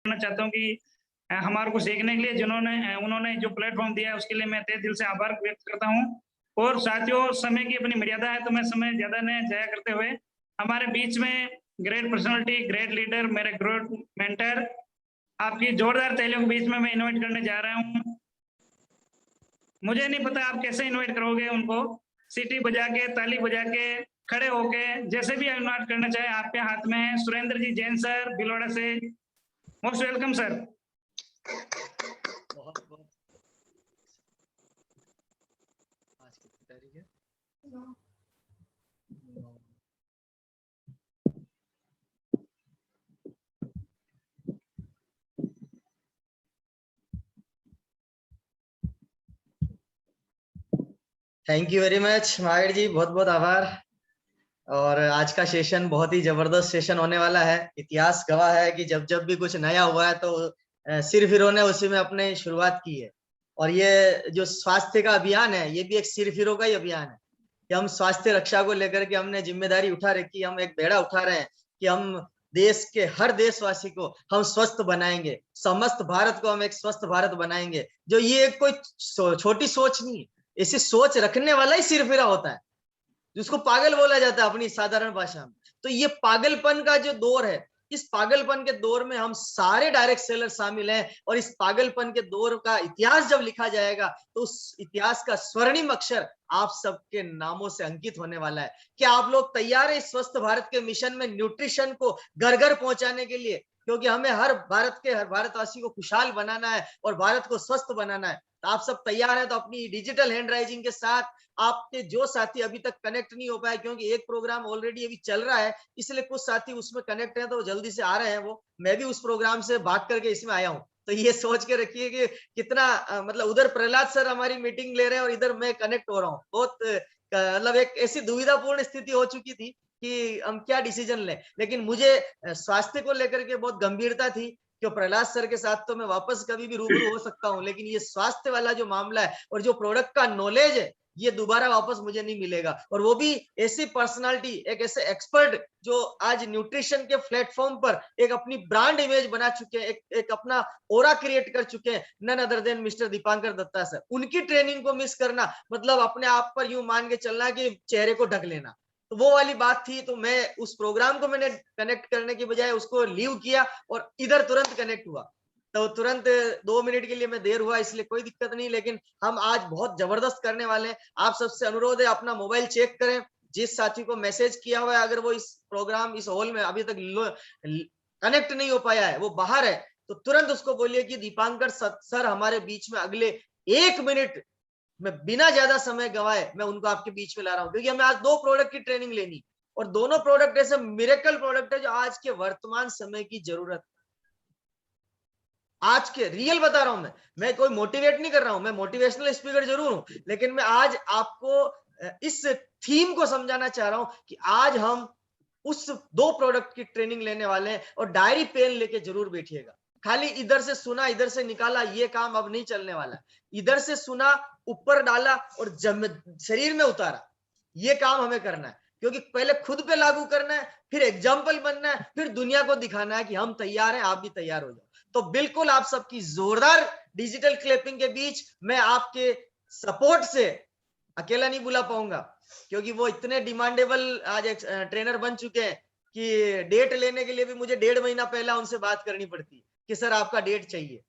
करना चाहता हूँ कि हमारे को सीखने के लिए उन्होंने जो प्लेटफॉर्म दिया है उसके लिए मैं तहे दिल से आभार व्यक्त करता हूँ। और साथियों, समय की अपनी मर्यादा है तो मैं समय ज्यादा न जाया करते हुए हमारे बीच में ग्रेट पर्सनालिटी, ग्रेट लीडर, मेरे ग्रेट मेंटर, आपकी जोरदार तालियों के बीच में मैं इनवाइट करने जा रहा हूँ। मुझे नहीं पता आप कैसे इनवाइट करोगे उनको, सीटी बजा के, ताली बजा के, खड़े होके, जैसे भी इनवाइट करना चाहे आपके हाथ में है। सुरेंद्र जी जैन सर भिलवाड़ा से, मोस्ट वेलकम सर। बहुत बहुत आज कितनी तारीख है? 9। Thank you very much Mahavir ji, बहुत बहुत आभार। और आज का सेशन बहुत ही जबरदस्त सेशन होने वाला है। इतिहास गवाह है कि जब जब भी कुछ नया हुआ है तो सिर्फ हीरो ने उसी में अपने शुरुआत की है। और ये जो स्वास्थ्य का अभियान है, ये भी एक सिर्फ हीरो का ही अभियान है कि हम स्वास्थ्य रक्षा को लेकर के हमने जिम्मेदारी उठा रखी, हम एक बेड़ा उठा रहे हैं कि हम देश के हर देशवासी को हम स्वस्थ बनाएंगे, समस्त भारत को हम एक स्वस्थ भारत बनाएंगे। जो ये कोई छोटी सोच नहीं है, ऐसी सोच रखने वाला ही सिर्फ हीरा होता है, जिसको पागल बोला जाता है अपनी साधारण भाषा में। तो ये पागलपन का जो दौर है, इस पागलपन के दौर में हम सारे डायरेक्ट सेलर शामिल हैं। और इस पागलपन के दौर का इतिहास जब लिखा जाएगा तो उस इतिहास का स्वर्णिम अक्षर आप सबके नामों से अंकित होने वाला है। क्या आप लोग तैयार है स्वस्थ भारत के मिशन में न्यूट्रिशन को घर घर पहुंचाने के लिए? क्योंकि हमें हर भारतवासी को खुशहाल बनाना है और भारत को स्वस्थ बनाना है। तो आप सब तैयार है तो अपनी डिजिटल हैंड राइजिंग के साथ आपके जो साथी अभी तक कनेक्ट नहीं हो पाए, क्योंकि एक प्रोग्राम ऑलरेडी अभी चल रहा है, इसलिए कुछ साथी उसमें कनेक्ट हैं तो जल्दी से आ रहे हैं। वो मैं भी उस प्रोग्राम से भाग करके इसमें आया हूँ, तो ये सोच के रखिए कि कितना मतलब उधर प्रहलाद सर हमारी मीटिंग ले रहे हैं और इधर मैं कनेक्ट हो रहा हूँ। बहुत मतलब एक ऐसी दुविधापूर्ण स्थिति हो चुकी थी कि हम क्या डिसीजन लें। लेकिन मुझे स्वास्थ्य को लेकर के बहुत गंभीरता थी, क्यों प्रहलाद सर के साथ तो मैं वापस कभी भी रूबरू हो सकता हूँ, लेकिन ये स्वास्थ्य वाला जो मामला है और जो प्रोडक्ट का नॉलेज है, ये दोबारा वापस मुझे नहीं मिलेगा। और वो भी ऐसी पर्सनालिटी, एक ऐसे एक्सपर्ट जो आज न्यूट्रिशन के प्लेटफॉर्म पर एक अपनी ब्रांड इमेज बना चुके हैं, एक अपना ओरा क्रिएट कर चुके हैं, none other than mister Dipankar Datta sir. उनकी ट्रेनिंग को मिस करना मतलब अपने आप पर यूं मान के चलना कि चेहरे को ढक लेना, तो वो वाली बात थी। तो मैं उस प्रोग्राम को मैंने कनेक्ट करने की बजाय उसको लीव किया और इधर तुरंत कनेक्ट हुआ। तो तुरंत 2 मिनट के लिए मैं देर हुआ, इसलिए कोई दिक्कत नहीं। लेकिन हम आज बहुत जबरदस्त करने वाले हैं। आप सबसे अनुरोध है अपना मोबाइल चेक करें, जिस साथी को मैसेज किया हुआ है अगर वो इस प्रोग्राम इस हॉल में अभी तक कनेक्ट नहीं हो पाया है, वो बाहर है, तो तुरंत उसको बोलिए कि दीपांकर सर हमारे बीच में अगले 1 मिनट मैं बिना ज्यादा समय गवाए मैं उनको आपके बीच में ला रहा हूं। क्योंकि हमें आज 2 प्रोडक्ट की ट्रेनिंग लेनी, और दोनों प्रोडक्ट ऐसे मिरेकल प्रोडक्ट है जो आज के वर्तमान समय की जरूरत, आज के रियल बता रहा हूं। मैं कोई मोटिवेट नहीं कर रहा हूं, मैं मोटिवेशनल स्पीकर जरूर हूं, लेकिन मैं आज आपको इस थीम को समझाना चाह रहा हूं कि आज हम उस 2 प्रोडक्ट की ट्रेनिंग लेने वाले हैं। और डायरी पेन लेके जरूर बैठिएगा। खाली इधर से सुना इधर से निकाला ये काम अब नहीं चलने वाला। इधर से सुना, ऊपर डाला और शरीर में उतारा, ये काम हमें करना है। क्योंकि पहले खुद पे लागू करना है, फिर एग्जाम्पल बनना है, फिर दुनिया को दिखाना है कि हम तैयार हैं, आप भी तैयार हो जाओ। तो बिल्कुल आप सबकी जोरदार डिजिटल क्लैपिंग के बीच मैं आपके सपोर्ट से अकेला नहीं बुला पाऊंगा, क्योंकि वो इतने डिमांडेबल आज एक ट्रेनर बन चुके हैं कि डेट लेने के लिए भी मुझे 1.5 महीना पहला उनसे बात करनी पड़ती है कि सर आपका डेट चाहिए।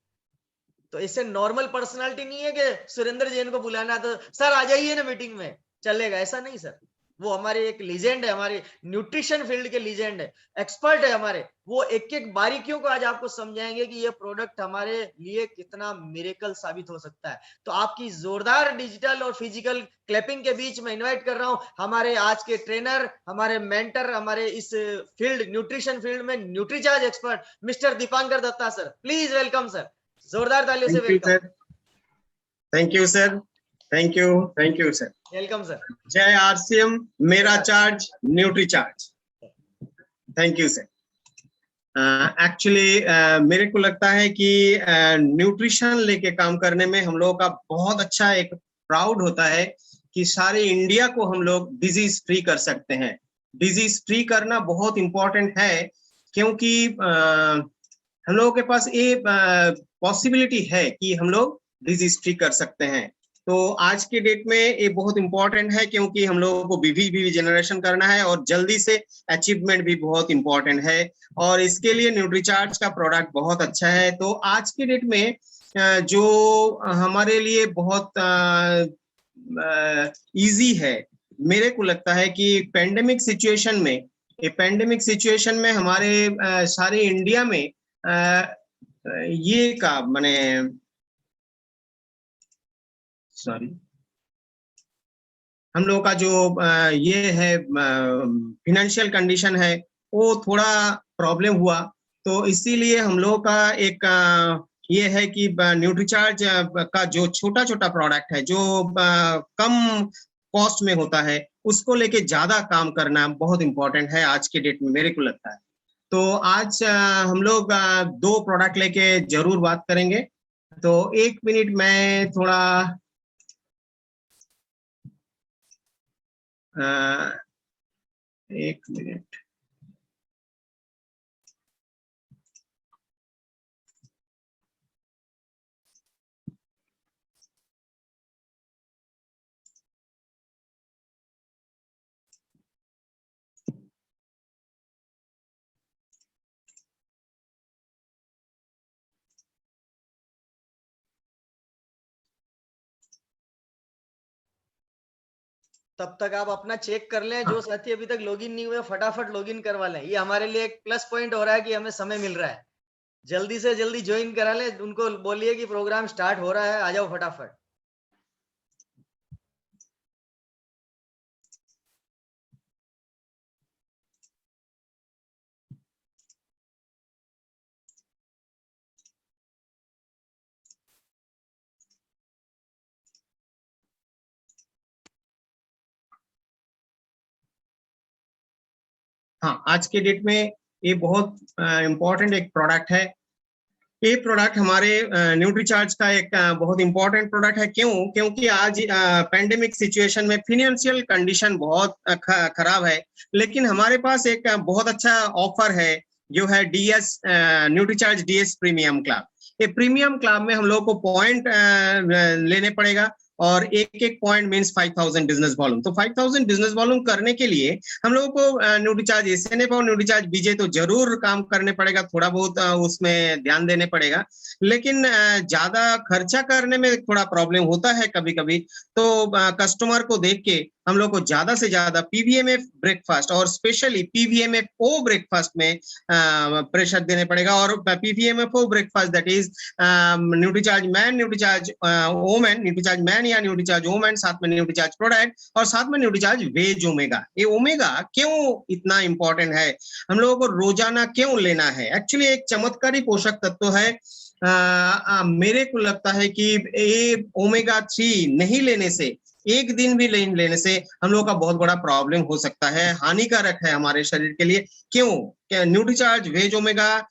तो इससे नॉर्मल पर्सनालिटी नहीं है कि सुरेंद्र जैन को बुलाना तो सर आ जाइए ना मीटिंग में, चलेगा, ऐसा नहीं सर। वो हमारे एक लीजेंड है, हमारे न्यूट्रिशन फील्ड के लीजेंड है, एक्सपर्ट है हमारे। वो एक एक बारीकियों को आज आपको समझाएंगे कि ये प्रोडक्ट हमारे लिए कितना मिरेकल साबित हो सकता है। तो आपकी जोरदार डिजिटल और फिजिकल क्लैपिंग के बीच में इन्वाइट कर रहा हूं हमारे आज के ट्रेनर, हमारे मेंटर, हमारे इस फील्ड न्यूट्रिशन फील्ड में Nutricharge expert mister Dipankar Datta sir. Please welcome sir, जोरदार तालियों से welcome. Thank you sir, thank you sir, welcome sir. जय आरसीएम, मेरा charge Nutricharge. Thank you sir. Actually मेरे को लगता है कि न्यूट्रिशन लेके काम करने में हम लोगों का बहुत अच्छा एक प्राउड होता है कि सारे इंडिया को हम लोग डिजीज फ्री कर सकते हैं। डिजीज फ्री करना बहुत इंपॉर्टेंट है, क्योंकि हम लोगों के पास ये पॉसिबिलिटी है कि हम लोग डिजीज फ्री कर सकते हैं। तो आज के डेट में ये बहुत इंपॉर्टेंट है, क्योंकि हम लोगों को बीवी जनरेशन करना है और जल्दी से अचीवमेंट भी बहुत इंपॉर्टेंट है, और इसके लिए न्यूट्रीचार्ज का प्रोडक्ट बहुत अच्छा है। तो आज के डेट में जो हमारे लिए बहुत इजी है, मेरे को लगता है कि पैंडेमिक सिचुएशन में हमारे सारे इंडिया में ये का माने हम लोग का जो ये है फिनेंशियल कंडीशन है वो थोड़ा प्रॉब्लम हुआ, तो इसीलिए हम लोग का एक ये है कि न्यूट्रीचार्ज का जो छोटा छोटा प्रोडक्ट है जो कम कॉस्ट में होता है, उसको लेके ज्यादा काम करना बहुत इंपॉर्टेंट है आज के डेट में, मेरे को लगता है। तो आज हम लोग 2 प्रोडक्ट लेके जरूर बात करेंगे। तो 1 मिनट मैं थोड़ा 1 मिनट तब तक आप अपना चेक कर लें, जो साथी अभी तक लॉगिन नहीं हुए फटाफट लॉगिन करवा लें। ये हमारे लिए एक प्लस पॉइंट हो रहा है कि हमें समय मिल रहा है। जल्दी से जल्दी ज्वाइन करा लें, उनको बोलिए कि प्रोग्राम स्टार्ट हो रहा है, आ जाओ फटाफट। हाँ, आज के डेट में ये बहुत इम्पोर्टेंट एक प्रोडक्ट है। ये प्रोडक्ट हमारे न्यूट्रीचार्ज का एक बहुत इंपॉर्टेंट प्रोडक्ट है। क्यों? क्योंकि आज पैंडेमिक सिचुएशन में फाइनेंशियल कंडीशन बहुत खराब है, लेकिन हमारे पास एक बहुत अच्छा ऑफर है जो है DS Nutricharge DS premium club. ये प्रीमियम क्लब में हम लोग को पॉइंट लेने पड़ेगा, और एक एक पॉइंट मींस 5000 बिजनेस वॉल्यूम। तो 5000 बिजनेस वॉल्यूम करने के लिए हम लोगों को न्यूट्रीचार्ज एसएनएफ और न्यूट्रीचार्ज बीजे तो जरूर काम करने पड़ेगा, थोड़ा बहुत उसमें ध्यान देने पड़ेगा, लेकिन ज्यादा खर्चा करने में थोड़ा प्रॉब्लम होता है कभी कभी। तो कस्टमर को देख के हम लोग को ज्यादा से ज्यादा पीवीएमएफ ब्रेकफास्ट और स्पेशली पीवीएमएफ ओ ब्रेकफास्ट में प्रेशर देने पड़ेगा। और पीवीएमएफ ओ breakfast that is Nutricharge man, Nutricharge women, Nutricharge man या न्यूट्रीचार्ज वोमेन, साथ में न्यूट्रीचार्ज प्रोडक्ट और साथ में न्यूट्रीचार्ज वेज ओमेगा। ये ओमेगा क्यों इतना इंपॉर्टेंट है, हम लोगों को रोजाना क्यों लेना है? एक्चुअली एक चमत्कारी पोषक तत्व है। मेरे को लगता है कि ये ओमेगा 3 नहीं लेने से, एक दिन भी लेने से हम लोग का बहुत बड़ा प्रॉब्लम हो सकता है, हानिकारक है हमारे शरीर के लिए। क्यों? न्यूट्रीचार्ज वेज ओमेगा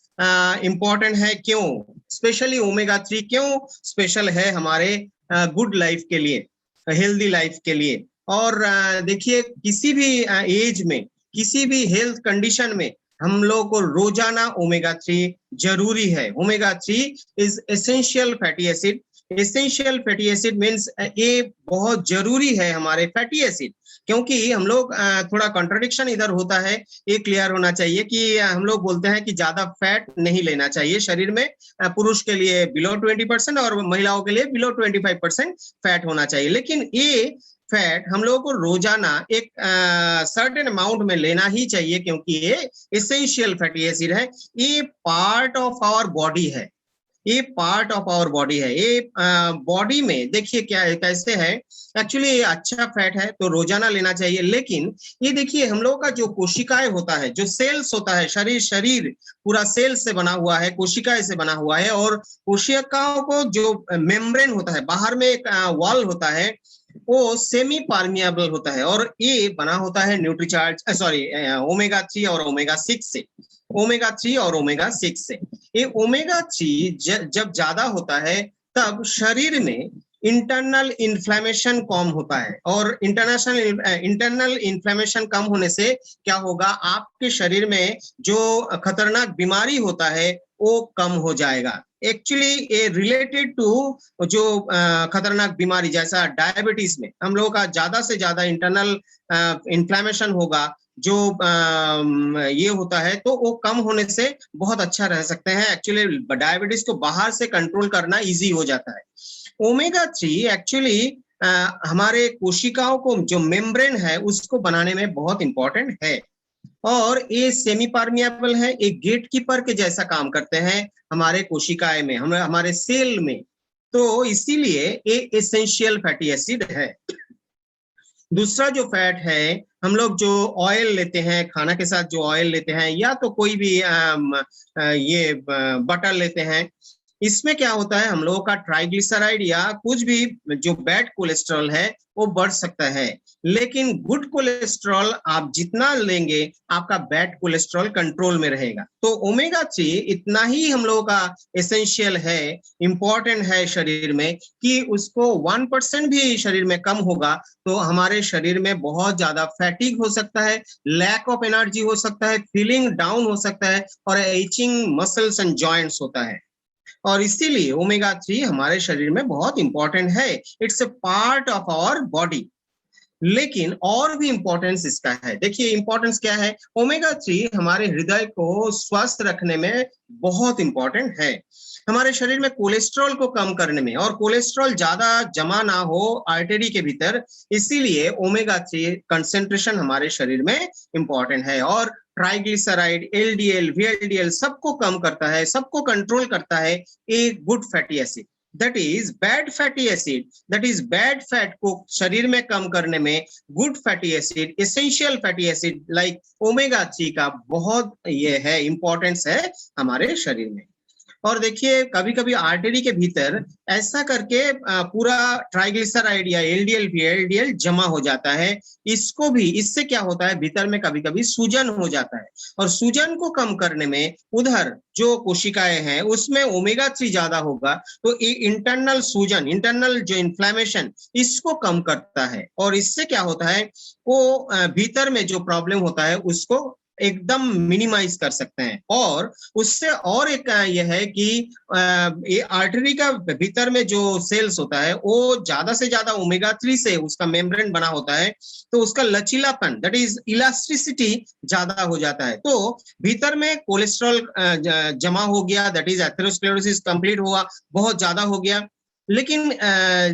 इंपॉर्टेंट है। क्यों स्पेशली ओमेगा 3 क्यों स्पेशल है हमारे गुड लाइफ के लिए, हेल्दी लाइफ के लिए? और देखिए, किसी भी एज में, किसी भी हेल्थ कंडीशन में हम लोग को रोजाना ओमेगा 3 जरूरी है। Omega 3 is essential fatty acid. Essential fatty acid means ये बहुत जरूरी है हमारे फैटी एसिड, क्योंकि हम लोग थोड़ा कॉन्ट्रडिक्शन इधर होता है, ये क्लियर होना चाहिए कि हम लोग बोलते हैं कि ज्यादा फैट नहीं लेना चाहिए शरीर में, पुरुष के लिए बिलो 20% और महिलाओं के लिए बिलो 25% फैट होना चाहिए, लेकिन ये फैट हम लोगों को रोजाना एक सर्टेन अमाउंट में लेना ही चाहिए, क्योंकि ये एसेंशियल फैटी एसिड है। ये पार्ट ऑफ आवर बॉडी है, ये पार्ट ऑफ आवर बॉडी है। ये बॉडी में देखिए क्या है, कैसे है। एक्चुअली ये अच्छा फैट है तो रोजाना लेना चाहिए, लेकिन ये देखिए हम लोगों का जो कोशिकाएं होता है, जो सेल्स होता है, शरीर पूरा सेल से बना हुआ है, कोशिकाएं से बना हुआ है, और कोशिकाओं को जो मेम्ब्रेन होता है, बाहर में एक वॉल होता है, वो सेमी परमिएबल होता है, और ये बना होता है न्यूट्रीचार्ज ओमेगा 3 और ओमेगा 6 से। ओमेगा 3 और ओमेगा 6 से ये ओमेगा 3 जब ज्यादा होता है तब शरीर में इंटरनल इन्फ्लेमेशन कम होता है, और इंटरनल इन्फ्लेमेशन कम होने से क्या होगा, आपके शरीर में जो खतरनाक बीमारी होता है वो कम हो जाएगा। एक्चुअली ये रिलेटेड टू जो खतरनाक बीमारी जैसा डायबिटीज में हम लोगों का ज्यादा से ज्यादा इंटरनल इन्फ्लेमेशन होगा, जो ये होता है, तो वो कम होने से बहुत अच्छा रह सकते हैं। एक्चुअली डायबिटीज को बाहर से कंट्रोल करना इजी हो जाता है। ओमेगा 3 एक्चुअली हमारे कोशिकाओं को जो मेम्ब्रेन है उसको बनाने में बहुत इंपॉर्टेंट है, और ये सेमी परमिएबल है, एक गेट कीपर के जैसा काम करते हैं हमारे कोशिकाएं में, हमारे सेल में। तो इसीलिए ये एसेंशियल फैटी एसिड है। दूसरा जो फैट है, हम लोग जो ऑयल लेते हैं, खाना के साथ जो ऑयल लेते हैं, या तो कोई भी ये बटर लेते हैं, इसमें क्या होता है, हम लोगों का ट्राइग्लिसराइड या कुछ भी जो बैड कोलेस्ट्रॉल है वो बढ़ सकता है। लेकिन गुड कोलेस्ट्रॉल आप जितना लेंगे आपका बैड कोलेस्ट्रॉल कंट्रोल में रहेगा। तो ओमेगा 3 इतना ही हम लोगों का एसेंशियल है, इंपॉर्टेंट है शरीर में, कि उसको 1% भी शरीर में कम होगा तो हमारे शरीर में बहुत ज्यादा फैटिग हो सकता है, लैक ऑफ एनर्जी हो सकता है, फीलिंग डाउन हो सकता है, और एचिंग मसल्स एंड जॉइंट्स होता है। और इसीलिए ओमेगा 3 हमारे शरीर में बहुत इंपॉर्टेंट है। It's a part of our body. लेकिन और भी इंपॉर्टेंस इसका है। देखिए इंपॉर्टेंस क्या है, ओमेगा 3 हमारे हृदय को स्वस्थ रखने में बहुत इंपॉर्टेंट है, हमारे शरीर में कोलेस्ट्रॉल को कम करने में, और कोलेस्ट्रॉल ज्यादा जमा ना हो आर्टरी के भीतर, इसीलिए ओमेगा 3 कंसेंट्रेशन हमारे शरीर में इंपॉर्टेंट है। और ट्राइग्लिसराइड, एलडीएल, वीएलडीएल सबको कम करता है, सबको कंट्रोल करता है एक good fatty acid, that is bad fatty acid, that is bad fat को शरीर में कम करने में good fatty acid, essential fatty acid like omega 3 का बहुत ये है, इंपॉर्टेंस है हमारे शरीर में। और देखिए कभी कभी आर्टरी के भीतर ऐसा करके पूरा ट्राइग्लिसराइड या एलडीएल वीएलडीएल जमा हो जाता है। इसको भी, इससे क्या होता है, भीतर में कभी कभी सूजन हो जाता है, और सूजन को कम करने में उधर जो कोशिकाएं हैं उसमें ओमेगा 3 ज्यादा होगा, तो ये इंटरनल सूजन, इंटरनल जो इन्फ्लेमेशन, इसको कम करता है। और इससे क्या होता है, वो भीतर में जो प्रॉब्लम होता है उसको एकदम मिनिमाइज कर सकते हैं। और उससे और एक यह है कि ये आर्टरी का भीतर में जो सेल्स होता है वो ज्यादा से ज्यादा ओमेगा 3 से उसका मेम्ब्रेन बना होता है, तो उसका लचीलापन, दैट इज इलास्टिसिटी ज्यादा हो जाता है। तो भीतर में कोलेस्ट्रॉल जमा हो गया, दैट इज एथेरोस्क्लेरोसिस कंप्लीट हुआ, बहुत ज्यादा हो गया, लेकिन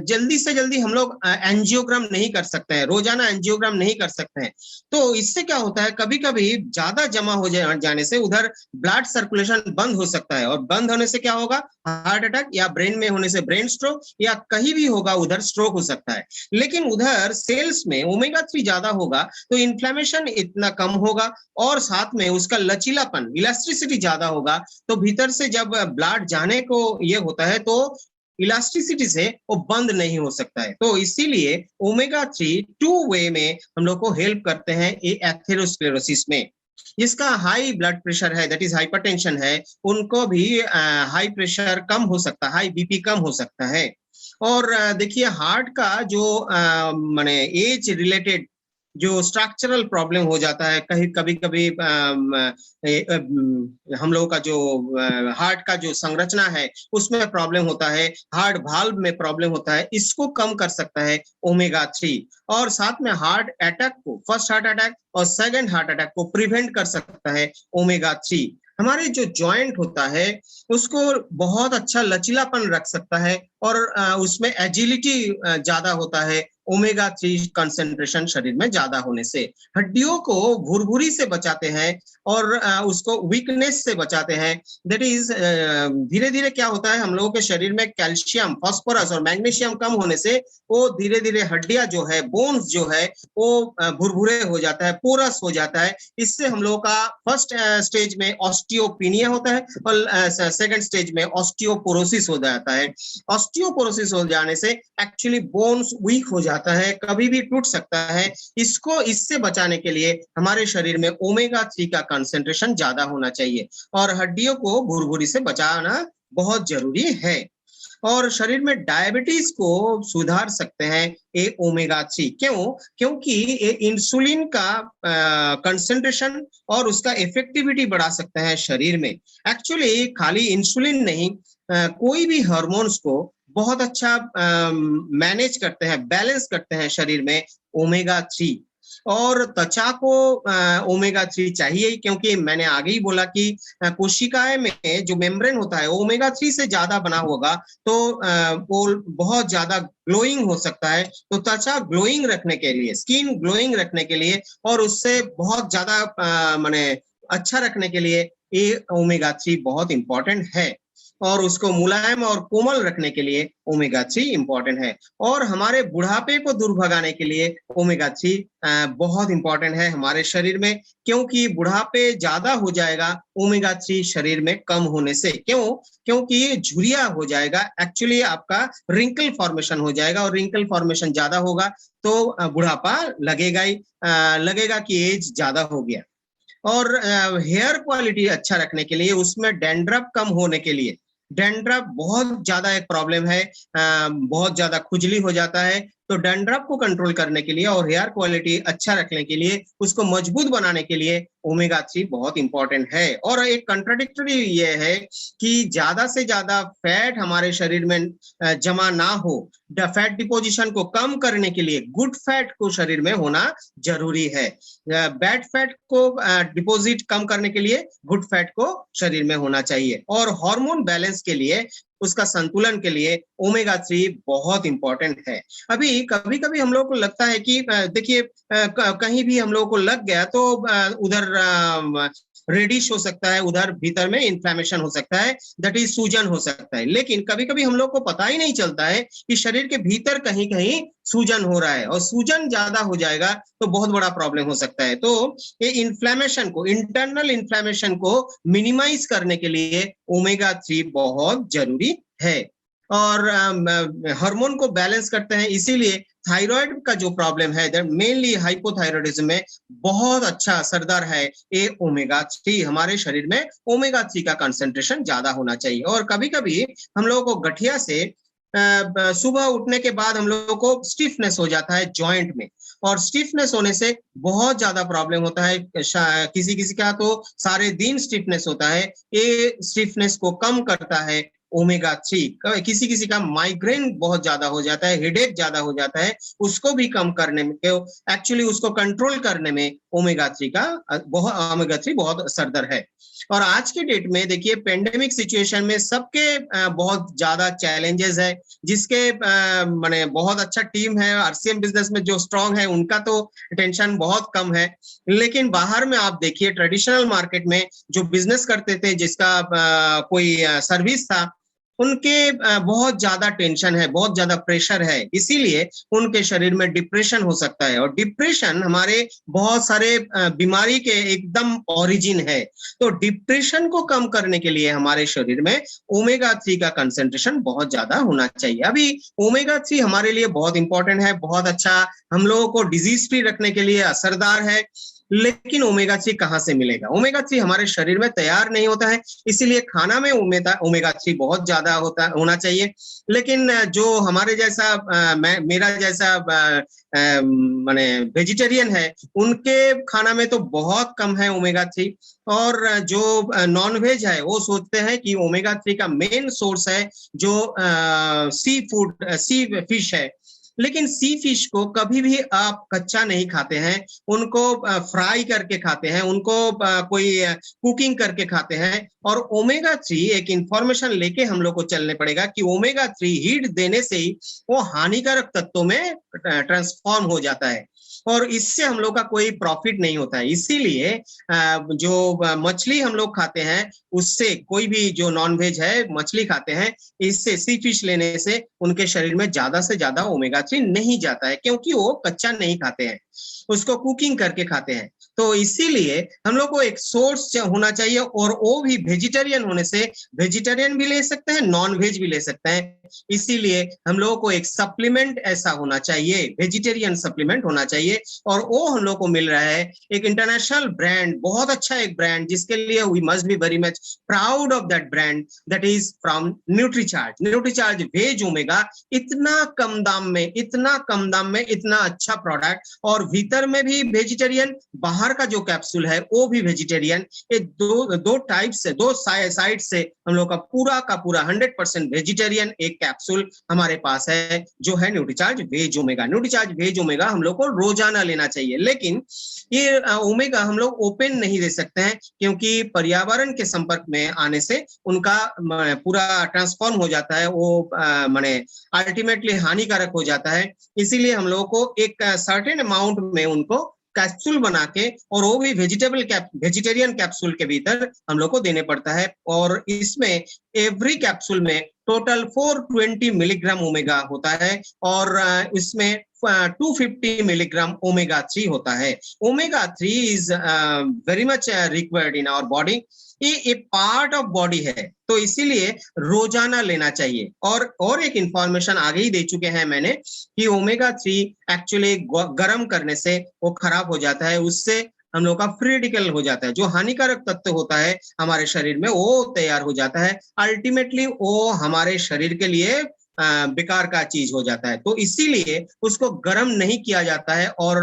जल्दी से जल्दी हम लोग एंजियोग्राम नहीं कर सकते हैं, रोजाना एंजियोग्राम नहीं कर सकते हैं। तो इससे क्या होता है, कभी कभी ज्यादा जमा हो जाने से उधर ब्लड सर्कुलेशन बंद हो सकता है, और बंद होने से क्या होगा, हार्ट अटैक, या ब्रेन में होने से ब्रेन स्ट्रोक, या कहीं भी होगा उधर स्ट्रोक हो सकता है। लेकिन उधर सेल्स में ओमेगा 3 ज्यादा होगा तो इन्फ्लेमेशन इतना कम होगा, और साथ में उसका लचीलापन, इलास्टिसिटी ज्यादा होगा। तो भीतर से जब ब्लड जाने को ये होता है तो इलास्टिसिटी से वो बंद नहीं हो सकता है। तो इसीलिए ओमेगा 3 2 वे में हम लोग को हेल्प करते हैं ये एथेरोस्क्लेरोसिस में। जिसका हाई ब्लड प्रेशर है, दैट इज हाइपरटेंशन है, उनको भी हाई प्रेशर कम हो सकता है, हाई बीपी कम हो सकता है। और देखिए हार्ट का जो माने एज रिलेटेड जो स्ट्रक्चरल प्रॉब्लम हो जाता है, कहीं कभी कभी हम लोगों का जो हार्ट का जो संरचना है उसमें प्रॉब्लम होता है, हार्ट वाल्व में प्रॉब्लम होता है, इसको कम कर सकता है ओमेगा 3। और साथ में हार्ट अटैक को, फर्स्ट हार्ट अटैक और सेकंड हार्ट अटैक को प्रिवेंट कर सकता है ओमेगा 3। हमारे जो जॉइंट होता है उसको बहुत अच्छा लचीलापन रख सकता है, और उसमें एजिलिटी ज्यादा होता है ओमेगा 3 कंसेंट्रेशन शरीर में ज्यादा होने से। हड्डियों को भुरभुरी से बचाते हैं, और उसको वीकनेस से बचाते हैं। दैट इज धीरे धीरे क्या होता है, हम लोगों के शरीर में कैल्शियम, फास्फोरस और मैग्नीशियम कम होने से वो धीरे धीरे हड्डियां जो है, बोन्स जो है, वो भुरभुरे हो जाता है, पोरस हो जाता है। इससे हम लोगों का फर्स्ट स्टेज में ऑस्टियोपिनिया होता है, और सेकंड स्टेज में ऑस्टियोपोरोसिस हो जाता है। ऑस्टियोपोरोसिस हो जाने से एक्चुअली बोन्स वीक हो जाता है, कभी भी टूट सकता है। इससे बचाने के लिए हमारे शरीर में ओमेगा 3 का कंसेंट्रेशन ज्यादा होना चाहिए, और हड्डियों को भुरभुरी से बचाना बहुत जरूरी है। और शरीर में डायबिटीज को सुधार सकते हैं ये ओमेगा 3। क्यों? क्योंकि ये इंसुलिन का कंसंट्रेशन और उसका इफेक्टिविटी बढ़ा सकते हैं शरीर में। एक्चुअली खाली इंसुलिन नहीं, कोई भी हार्मोन्स को बहुत अच्छा मैनेज करते हैं, बैलेंस करते हैं शरीर में ओमेगा 3। और त्वचा को ओमेगा 3 चाहिए, क्योंकि मैंने आगे ही बोला कि कोशिकाएं में जो मेम्ब्रेन होता है ओमेगा 3 से ज्यादा बना होगा तो वो बहुत ज्यादा ग्लोइंग हो सकता है। तो त्वचा ग्लोइंग रखने के लिए, स्किन ग्लोइंग रखने के लिए और उससे बहुत ज्यादा माने अच्छा रखने के लिए ये ओमेगा 3 बहुत इंपॉर्टेंट है। और उसको मुलायम और कोमल रखने के लिए ओमेगा 3 इंपॉर्टेंट है। और हमारे बुढ़ापे को दूर भगाने के लिए ओमेगा 3 बहुत इंपॉर्टेंट है हमारे शरीर में, क्योंकि बुढ़ापे ज्यादा हो जाएगा ओमेगा 3 शरीर में कम होने से। क्यों? क्योंकि ये झुर्रिया हो जाएगा, एक्चुअली आपका रिंकल फॉर्मेशन हो जाएगा और रिंकल फॉर्मेशन ज्यादा होगा तो बुढ़ापा लगेगा ही, लगेगा कि एज ज्यादा हो गया। और हेयर क्वालिटी अच्छा रखने के लिए, उसमें डैंड्रफ कम होने के लिए, डैंड्रफ बहुत ज्यादा एक प्रॉब्लम है, बहुत ज्यादा खुजली हो जाता है, तो डैंड्रफ को कंट्रोल करने के लिए और हेयर क्वालिटी अच्छा रखने के लिए, उसको मजबूत बनाने के लिए ओमेगा 3 बहुत इंपॉर्टेंट है। और एक कंट्राडिक्टरी ये है कि ज्यादा से ज्यादा फैट हमारे शरीर में जमा ना हो, फैट डिपोजिशन को कम करने के लिए गुड फैट को शरीर में होना जरूरी है। बैड फैट को डिपोजिट कम करने के लिए गुड फैट को शरीर में होना चाहिए। और हार्मोन बैलेंस के लिए, उसका संतुलन के लिए ओमेगा 3 बहुत इंपॉर्टेंट है। अभी कभी कभी हम लोग को लगता है कि देखिए कहीं भी हम लोग को लग गया तो उधर रेडिश हो सकता है, उधर भीतर में इन्फ्लेमेशन हो सकता है, दैट इज सूजन हो सकता है। लेकिन कभी कभी हम लोग को पता ही नहीं चलता है कि शरीर के भीतर कहीं कहीं सूजन हो रहा है, और सूजन ज्यादा हो जाएगा तो बहुत बड़ा प्रॉब्लम हो सकता है। तो ये इन्फ्लेमेशन को, इंटरनल इन्फ्लेमेशन को मिनिमाइज करने के लिए ओमेगा 3 बहुत जरूरी है। और हार्मोन को बैलेंस करते हैं, इसीलिए थायराइड का जो प्रॉब्लम है, मेनली हाइपोथायराइडिज्म में बहुत अच्छा असरदार है ये ओमेगा 3। हमारे शरीर में ओमेगा 3 का कंसंट्रेशन ज्यादा होना चाहिए। और कभी कभी हम लोगों को गठिया से सुबह उठने के बाद हम लोगों को स्टिफनेस हो जाता है जॉइंट में, और स्टिफनेस होने से बहुत ज्यादा प्रॉब्लम होता है। किसी किसी का तो सारे दिन स्टिफनेस होता है, ये स्टिफनेस को कम करता है ओमेगा 3। किसी किसी का माइग्रेन बहुत ज्यादा हो जाता है, हेडेक ज्यादा हो जाता है, उसको भी कम करने में, एक्चुअली उसको कंट्रोल करने में ओमेगा 3 बहुत असरदार है। और आज के डेट में देखिए पेंडेमिक सिचुएशन में सबके बहुत ज्यादा चैलेंजेस है, जिसके माने बहुत अच्छा टीम है आरसीएम बिजनेस में जो स्ट्रांग है, उनका तो टेंशन बहुत कम है। लेकिन बाहर में आप देखिए ट्रेडिशनल मार्केट में जो बिजनेस करते थे, जिसका कोई सर्विस था, उनके बहुत ज्यादा टेंशन है, बहुत ज्यादा प्रेशर है, इसीलिए उनके शरीर में डिप्रेशन हो सकता है। और डिप्रेशन हमारे बहुत सारे बीमारी के एकदम ओरिजिन है। तो डिप्रेशन को कम करने के लिए हमारे शरीर में ओमेगा 3 का कंसंट्रेशन बहुत ज्यादा होना चाहिए। अभी ओमेगा 3 हमारे लिए बहुत इंपॉर्टेंट है, बहुत अच्छा हम लोगों को डिजीज फ्री रखने के लिए असरदार है। लेकिन ओमेगा 3 कहाँ से मिलेगा? ओमेगा 3 हमारे शरीर में तैयार नहीं होता है, इसीलिए खाना में ओमेगा 3 बहुत ज्यादा होना चाहिए। लेकिन जो हमारे जैसा मेरा जैसा माने वेजिटेरियन है, उनके खाना में तो बहुत कम है ओमेगा 3। और जो नॉन वेज है वो सोचते हैं कि ओमेगा 3 का मेन सोर्स है जो सी फिश है। लेकिन सी फिश को कभी भी आप कच्चा नहीं खाते हैं, उनको फ्राई करके खाते हैं, उनको कोई कुकिंग करके खाते हैं। और ओमेगा 3 एक इंफॉर्मेशन लेके हम लोग को चलने पड़ेगा कि ओमेगा 3 हीट देने से ही वो हानिकारक तत्वों में ट्रांसफॉर्म हो जाता है, और इससे हम लोग का कोई प्रॉफिट नहीं होता है। इसीलिए जो मछली हम लोग खाते हैं, उससे कोई भी जो नॉन वेज है मछली खाते हैं, इससे सी फिश लेने से उनके शरीर में ज्यादा से ज्यादा ओमेगा 3 नहीं जाता है, क्योंकि वो कच्चा नहीं खाते हैं, उसको कुकिंग करके खाते हैं। तो इसीलिए हम लोग को एक सोर्स होना चाहिए, और वो भी वेजिटेरियन होने से वेजिटेरियन भी ले सकते हैं, नॉन वेज भी ले सकते हैं। इसीलिए हम लोगों को एक सप्लीमेंट ऐसा होना चाहिए, वेजिटेरियन सप्लीमेंट होना चाहिए, और वो हम लोग को मिल रहा है एक इंटरनेशनल ब्रांड, बहुत अच्छा एक ब्रांड, जिसके लिए we must be very much proud of that brand, that is from Nutricharge. Nutricharge veg omega, इतना कम दाम में, इतना कम दाम में इतना अच्छा प्रोडक्ट, और भीतर में भी वेजिटेरियन, बाहर का जो कैप्सूल है वो भी वेजिटेरियन। ये दो टाइप से, दो साइड से हम लोग का पूरा 100% वेजिटेरियन एक कैप्सूल हमारे पास है, जो है Nutricharge veg omega. Nutricharge veg omega हम लोग को रोजाना लेना चाहिए, लेकिन ये ओमेगा हम लोग ओपन नहीं दे सकते हैं, क्योंकि पर्यावरण के संपर्क में आने से उनका पूरा ट्रांसफॉर्म हो जाता है, वो माने अल्टीमेटली हानिकारक हो जाता है। इसीलिए हम लोगों को एक सर्टेन अमाउंट में उनको कैप्सूल बना के, और वो भी वेजिटेरियन कैप्सूल के भीतर हम लोग को देने पड़ता है। और इसमें एवरी कैप्सूल में टोटल 420 मिलीग्राम ओमेगा होता है, और इसमें 250 मिलीग्राम ओमेगा 3 होता है। Omega 3 is very much required in our body, ये पार्ट ऑफ बॉडी है, तो इसीलिए रोजाना लेना चाहिए। और एक इंफॉर्मेशन आगे ही दे चुके हैं मैंने कि ओमेगा 3 एक्चुअली गर्म करने से वो खराब हो जाता है, उससे हम लोग का फ्री रेडिकल हो जाता है, जो हानिकारक तत्व होता है हमारे शरीर में वो तैयार हो जाता है, अल्टीमेटली वो हमारे शरीर के लिए बेकार का चीज हो जाता है। तो इसीलिए उसको गर्म नहीं किया जाता है, और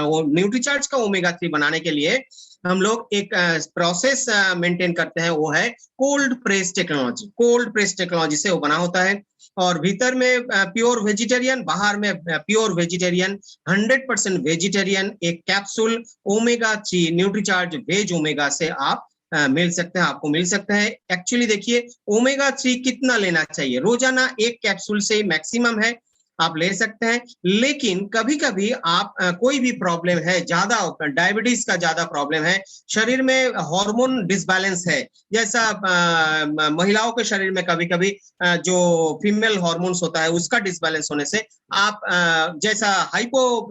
वो न्यूट्रीचार्ज का ओमेगा 3 बनाने के लिए हम लोग एक प्रोसेस मेंटेन करते हैं, वो है cold press technology. Cold press technology से वो बना होता है, और भीतर में प्योर वेजिटेरियन, बाहर में प्योर वेजिटेरियन, 100% वेजिटेरियन एक capsule omega 3 Nutricharge veg omega से आप मिल सकते हैं, आपको मिल सकता है। एक्चुअली देखिए ओमेगा 3 कितना लेना चाहिए, रोजाना एक कैप्सूल से मैक्सिमम है, आप ले सकते हैं। लेकिन कभी कभी आप कोई भी प्रॉब्लम है, ज्यादा डायबिटीज का ज्यादा प्रॉब्लम है, शरीर में हार्मोन डिसबैलेंस है, जैसा महिलाओं के शरीर में कभी कभी जो फीमेल हार्मोन्स होता है उसका डिसबैलेंस होने से आप जैसा हाइपो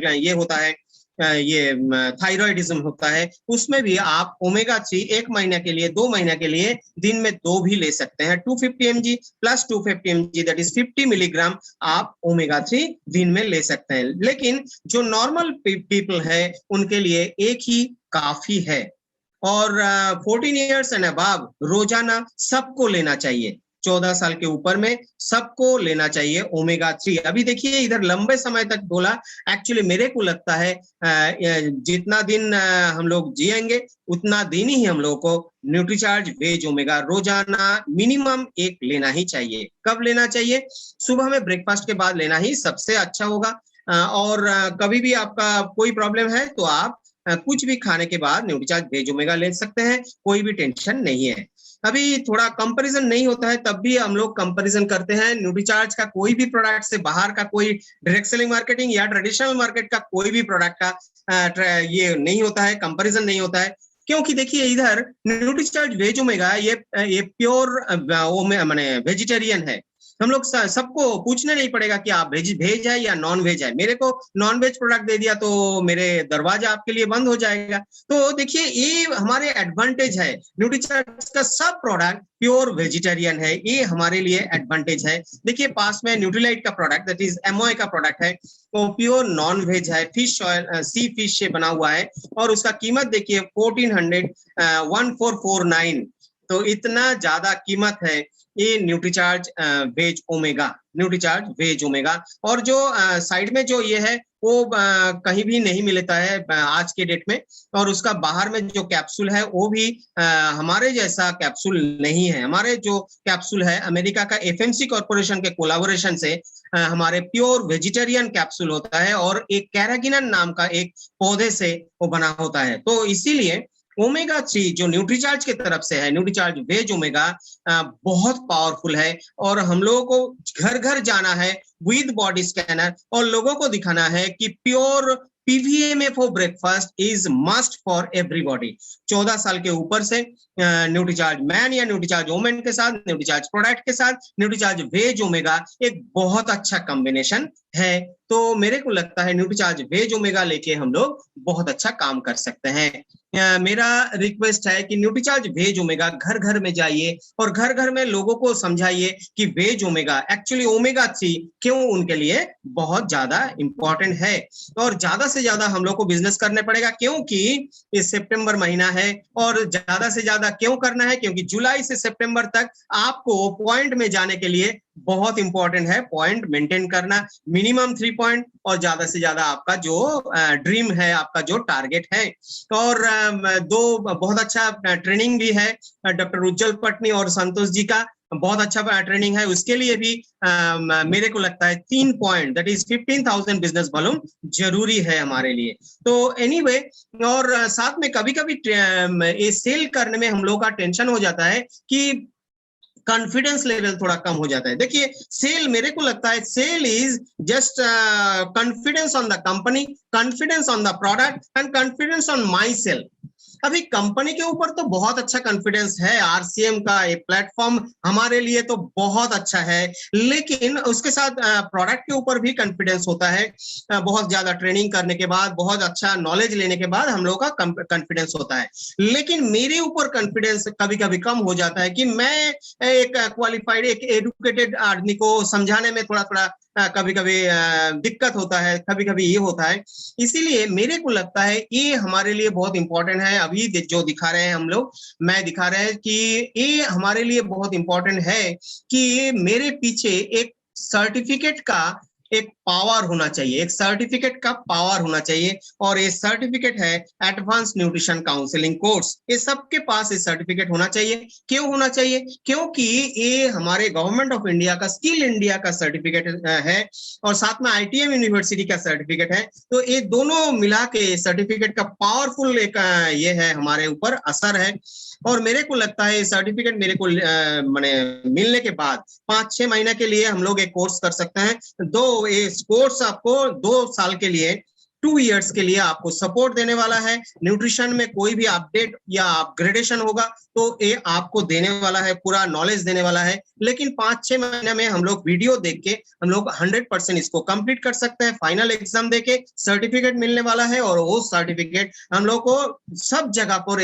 ये होता है, ये थायराइडिज्म होता है, उसमें भी आप ओमेगा 3 1 महीने के लिए, 2 महीने के लिए दिन में 2 भी ले सकते हैं। 250 mg plus 250 mg that is 50 milligram आप ओमेगा 3 दिन में ले सकते हैं। लेकिन जो नॉर्मल पीपल है उनके लिए एक ही काफी है, और 14 ईयर्स एंड अबव रोजाना सबको लेना चाहिए, 14 साल के ऊपर में सबको लेना चाहिए ओमेगा 3। अभी देखिए इधर लंबे समय तक बोला, एक्चुअली मेरे को लगता है जितना दिन हम लोग जिएंगे उतना दिन ही हम लोग को न्यूट्रीचार्ज वेज ओमेगा रोजाना मिनिमम एक लेना ही चाहिए। कब लेना चाहिए? सुबह में ब्रेकफास्ट के बाद लेना ही सबसे अच्छा होगा, और कभी भी आपका कोई प्रॉब्लम है तो आप कुछ भी खाने के बाद न्यूट्रीचार्ज वेज ओमेगा ले सकते हैं, कोई भी टेंशन नहीं है। अभी थोड़ा कंपैरिजन नहीं होता है तब भी हम लोग कंपैरिजन करते हैं, न्यूट्रीचार्ज का कोई भी प्रोडक्ट से, बाहर का कोई डायरेक्ट सेलिंग मार्केटिंग या ट्रेडिशनल मार्केट का कोई भी प्रोडक्ट का ये नहीं होता है, कंपैरिजन नहीं होता है। क्योंकि देखिए इधर न्यूट्रीचार्ज वेज ओमेगा ये प्योर माने वेजिटेरियन है, हम लोग सबको पूछने नहीं पड़ेगा कि आप वेज है या नॉन वेज है। मेरे को नॉन वेज प्रोडक्ट दे दिया तो मेरे दरवाजा आपके लिए बंद हो जाएगा। तो देखिए ये हमारे एडवांटेज है, न्यूट्रीचार्ज का सब प्रोडक्ट प्योर वेजिटेरियन है, ये हमारे लिए एडवांटेज है। देखिए पास में न्यूट्रीलाइट का प्रोडक्ट दैट इज एमओए का प्रोडक्ट है, वो प्योर नॉन वेज है, फिश ऑयल सी फिश से बना हुआ है, और उसका कीमत देखिए 1449, तो इतना ज्यादा कीमत है ये Nutricharge veg omega, Nutricharge veg omega. और जो साइड में जो ये है वो कहीं भी नहीं मिलता है आज के डेट में, और उसका बाहर में जो कैप्सूल है वो भी हमारे जैसा कैप्सूल नहीं है। हमारे जो कैप्सूल है अमेरिका का एफएमसी कॉर्पोरेशन के कोलैबोरेशन से हमारे प्योर वेजिटेरियन कैप्सूल होता है, और एक कैरागिनन नाम का एक पौधे से वो बना होता है। तो इसीलिए ओमेगा 3 जो न्यूट्रीचार्ज की तरफ से है, न्यूट्रीचार्ज वेज ओमेगा बहुत पावरफुल है, और हम लोगों को घर घर जाना है विद बॉडी स्कैनर और लोगों को दिखाना है कि pure PVMA for breakfast is must for everybody. 14 साल के ऊपर से न्यूट्रीचार्ज मैन या न्यूट्रीचार्ज वुमेन के साथ, न्यूट्रीचार्ज प्रोडक्ट के साथ न्यूट्रीचार्ज वेज ओमेगा एक बहुत अच्छा कॉम्बिनेशन है। तो मेरे को लगता है न्यूट्रीचार्ज वेज ओमेगा लेके हम लोग बहुत अच्छा काम कर सकते हैं। मेरा रिक्वेस्ट है कि न्यूट्रीचार्ज वेज ओमेगा घर घर में जाइए और घर घर में लोगों को समझाइए कि वेज ओमेगा एक्चुअली ओमेगा 3 क्यों उनके लिए बहुत ज्यादा इंपॉर्टेंट है। और ज्यादा से ज्यादा हम लोग को बिजनेस करने पड़ेगा, क्योंकि ये सितंबर महीना है। और ज्यादा से ज्यादा क्यों करना है, क्योंकि जुलाई से सितंबर तक आपको पॉइंट में जाने के लिए बहुत इंपॉर्टेंट है पॉइंट मेंटेन करना, मिनिमम 3 पॉइंट, और ज्यादा से ज्यादा आपका जो ड्रीम है, आपका जो टारगेट है। और दो बहुत अच्छा ट्रेनिंग भी है डॉक्टर उज्जवल पटनी और संतोष जी का, बहुत अच्छा ट्रेनिंग है। उसके लिए भी मेरे को लगता है 3 point that is 15,000 business volume जरूरी है हमारे लिए। तो एनीवे, और साथ में कभी कभी ये सेल करने में हम लोग का टेंशन हो जाता है कि कॉन्फिडेंस लेवल थोड़ा कम हो जाता है। देखिए, सेल मेरे को लगता है sale is just confidence on the company, confidence on the product and confidence on myself. अभी कंपनी के ऊपर तो बहुत अच्छा कॉन्फिडेंस है, आरसीएम का एक प्लेटफॉर्म हमारे लिए तो बहुत अच्छा है, लेकिन उसके साथ प्रोडक्ट के ऊपर भी कॉन्फिडेंस होता है। बहुत ज्यादा ट्रेनिंग करने के बाद, बहुत अच्छा नॉलेज लेने के बाद हम लोग का कॉन्फिडेंस होता है। लेकिन मेरे ऊपर कॉन्फिडेंस कभी कभी कम हो जाता है कि मैं एक क्वालिफाइड, एक एडुकेटेड आदमी को समझाने में थोड़ा थोड़ा कभी कभी दिक्कत होता है, कभी कभी ये होता है। इसीलिए मेरे को लगता है ये हमारे लिए बहुत इंपॉर्टेंट है। अभी जो दिखा रहे हैं हम लोग, मैं दिखा रहे हैं कि ये हमारे लिए बहुत इंपॉर्टेंट है कि मेरे पीछे एक सर्टिफिकेट का एक पावर होना चाहिए, एक सर्टिफिकेट का पावर होना चाहिए। और ये सर्टिफिकेट है एडवांस न्यूट्रिशन काउंसलिंग कोर्स। ये सबके पास ये सर्टिफिकेट होना चाहिए। क्यों होना चाहिए? क्योंकि ये हमारे गवर्नमेंट ऑफ इंडिया का स्किल इंडिया का सर्टिफिकेट है और साथ में आईटीएम यूनिवर्सिटी का सर्टिफिकेट है। तो ये दोनों मिला के सर्टिफिकेट का पावरफुल एक ये है, हमारे ऊपर असर है। और मेरे को लगता है सर्टिफिकेट मेरे को माने मिलने के बाद 5-6 महीने के लिए हम लोग एक कोर्स कर सकते हैं। ये कोर्स आपको 2 साल के लिए, 2 इयर्स के लिए आपको सपोर्ट देने वाला है। न्यूट्रिशन में कोई भी अपडेट या अपग्रेडेशन होगा तो ये आपको देने वाला है, पूरा नॉलेज देने वाला है। लेकिन 5-6 महीने में हम लोग वीडियो देख के हम लोग 100% इसको कंप्लीट कर सकते हैं। फाइनल एग्जाम देके सर्टिफिकेट मिलने वाला है और वो सर्टिफिकेट हम लोग को सब जगह पर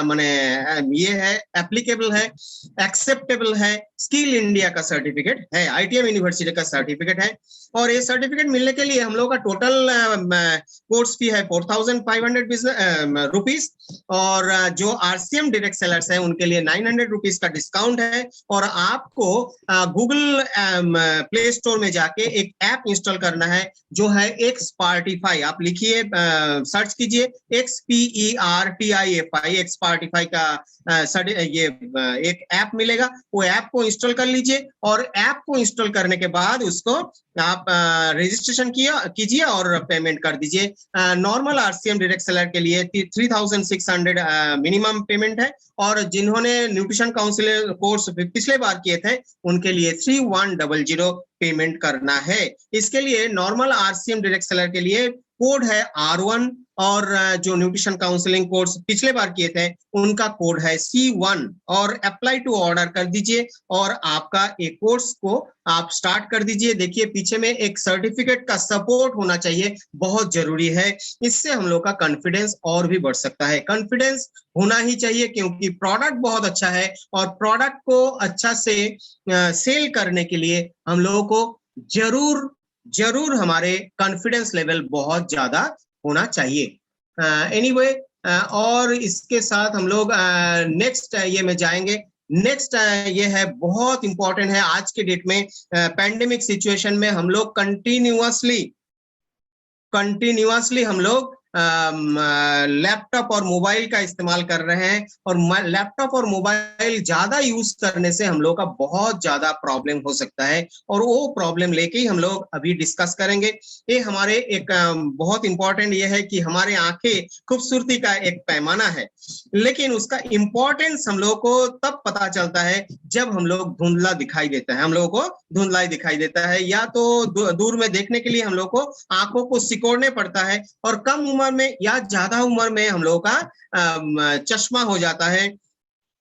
माने ये है एप्लीकेबल है, एक्सेप्टेबल है। स्किल इंडिया का सर्टिफिकेट है, आईटीएम यूनिवर्सिटी का सर्टिफिकेट है। और ये सर्टिफिकेट मिलने के लिए हम लोग का टोटल कोर्स फी है 4,500 रुपीज। और जो आरसीएम डायरेक्ट सेलर्स है उनके लिए 900 रुपीज का डिस्काउंट है। और आपको गूगल प्ले स्टोर में जाके एक ऐप इंस्टॉल करना है जो है एक्सपार्टिफाई। आप लिखिए, सर्च कीजिए XPERTIFI, एक्सपार्टिफाई का ये एक ऐप मिलेगा। वो ऐप को इंस्टॉल कर लीजिए और ऐप को इंस्टॉल करने के बाद उसको आप रजिस्ट्रेशन कीजिए और पेमेंट कर दीजिए। नॉर्मल आरसीएम डायरेक्ट सेलर के लिए 3,600 मिनिमम पेमेंट है। और जिन्होंने न्यूट्रिशन काउंसिलर कोर्स पिछले बार किए थे उनके लिए 3,100 पेमेंट करना है। इसके लिए नॉर्मल आरसीएम डायरेक्ट सेलर के लिए कोड है R1 और जो न्यूट्रिशन काउंसलिंग कोर्स पिछले बार किए थे उनका कोड है C1 और अप्लाई टू ऑर्डर कर दीजिए और आपका एक कोर्स को आप स्टार्ट कर दीजिए। देखिए, पीछे में एक सर्टिफिकेट का सपोर्ट होना चाहिए, बहुत जरूरी है। इससे हम लोग का कॉन्फिडेंस और भी बढ़ सकता है। कॉन्फिडेंस होना ही चाहिए क्योंकि प्रोडक्ट बहुत अच्छा है और प्रोडक्ट को अच्छा से सेल करने के लिए हम लोगों को जरूर हमारे कॉन्फिडेंस लेवल बहुत ज्यादा होना चाहिए। एनीवे, और इसके साथ हम लोग नेक्स्ट ये में जाएंगे। नेक्स्ट ये है बहुत इंपॉर्टेंट है आज के डेट में। पैंडेमिक सिचुएशन में हम लोग कंटिन्यूअसली हम लोग लैपटॉप और मोबाइल का इस्तेमाल कर रहे हैं। और लैपटॉप और मोबाइल ज्यादा यूज करने से हम लोग का बहुत ज्यादा प्रॉब्लम हो सकता है और वो प्रॉब्लम लेके ही हम लोग अभी डिस्कस करेंगे। ये हमारे एक बहुत इंपॉर्टेंट ये है कि हमारे आंखें खूबसूरती का एक पैमाना है, लेकिन उसका इंपॉर्टेंस हम लोग को तब पता चलता है जब हम लोग धुंधला दिखाई देता है, हम लोगों को धुंधला दिखाई देता है। या तो दूर में देखने के लिए हम लोग को आंखों को सिकोड़ने पड़ता है और कम उम्र में या ज्यादा उम्र में हम लोगों का चश्मा हो जाता है।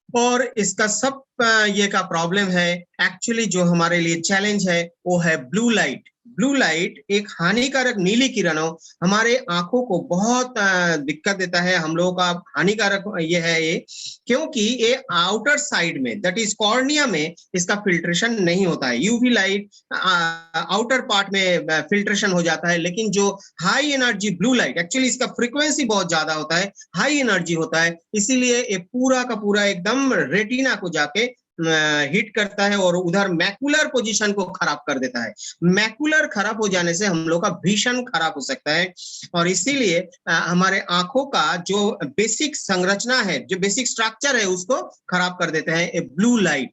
और इसका सब ये का प्रॉब्लम है, एक्चुअली जो हमारे लिए चैलेंज है वो है ब्लू लाइट। ब्लू लाइट एक हानिकारक नीली किरणों हमारे आंखों को बहुत दिक्कत देता है। हम लोगों का हानिकारक ये है ये, क्योंकि ये आउटर साइड में दैट इज कॉर्निया में इसका फिल्ट्रेशन नहीं होता है। यूवी लाइट आउटर पार्ट में फिल्ट्रेशन हो जाता है, लेकिन जो high energy blue light actually इसका फ्रीक्वेंसी बहुत ज्यादा होता है, हाई एनर्जी होता है, इसीलिए ये पूरा का पूरा एकदम रेटिना को जाके हिट करता है और उधर मैकुलर पोजीशन को खराब कर देता है। मैकुलर खराब हो जाने से हम लोग का विजन खराब हो सकता है, और इसीलिए हमारे आंखों का जो बेसिक संरचना है, जो बेसिक स्ट्रक्चर है, उसको खराब कर देते हैं ब्लू लाइट।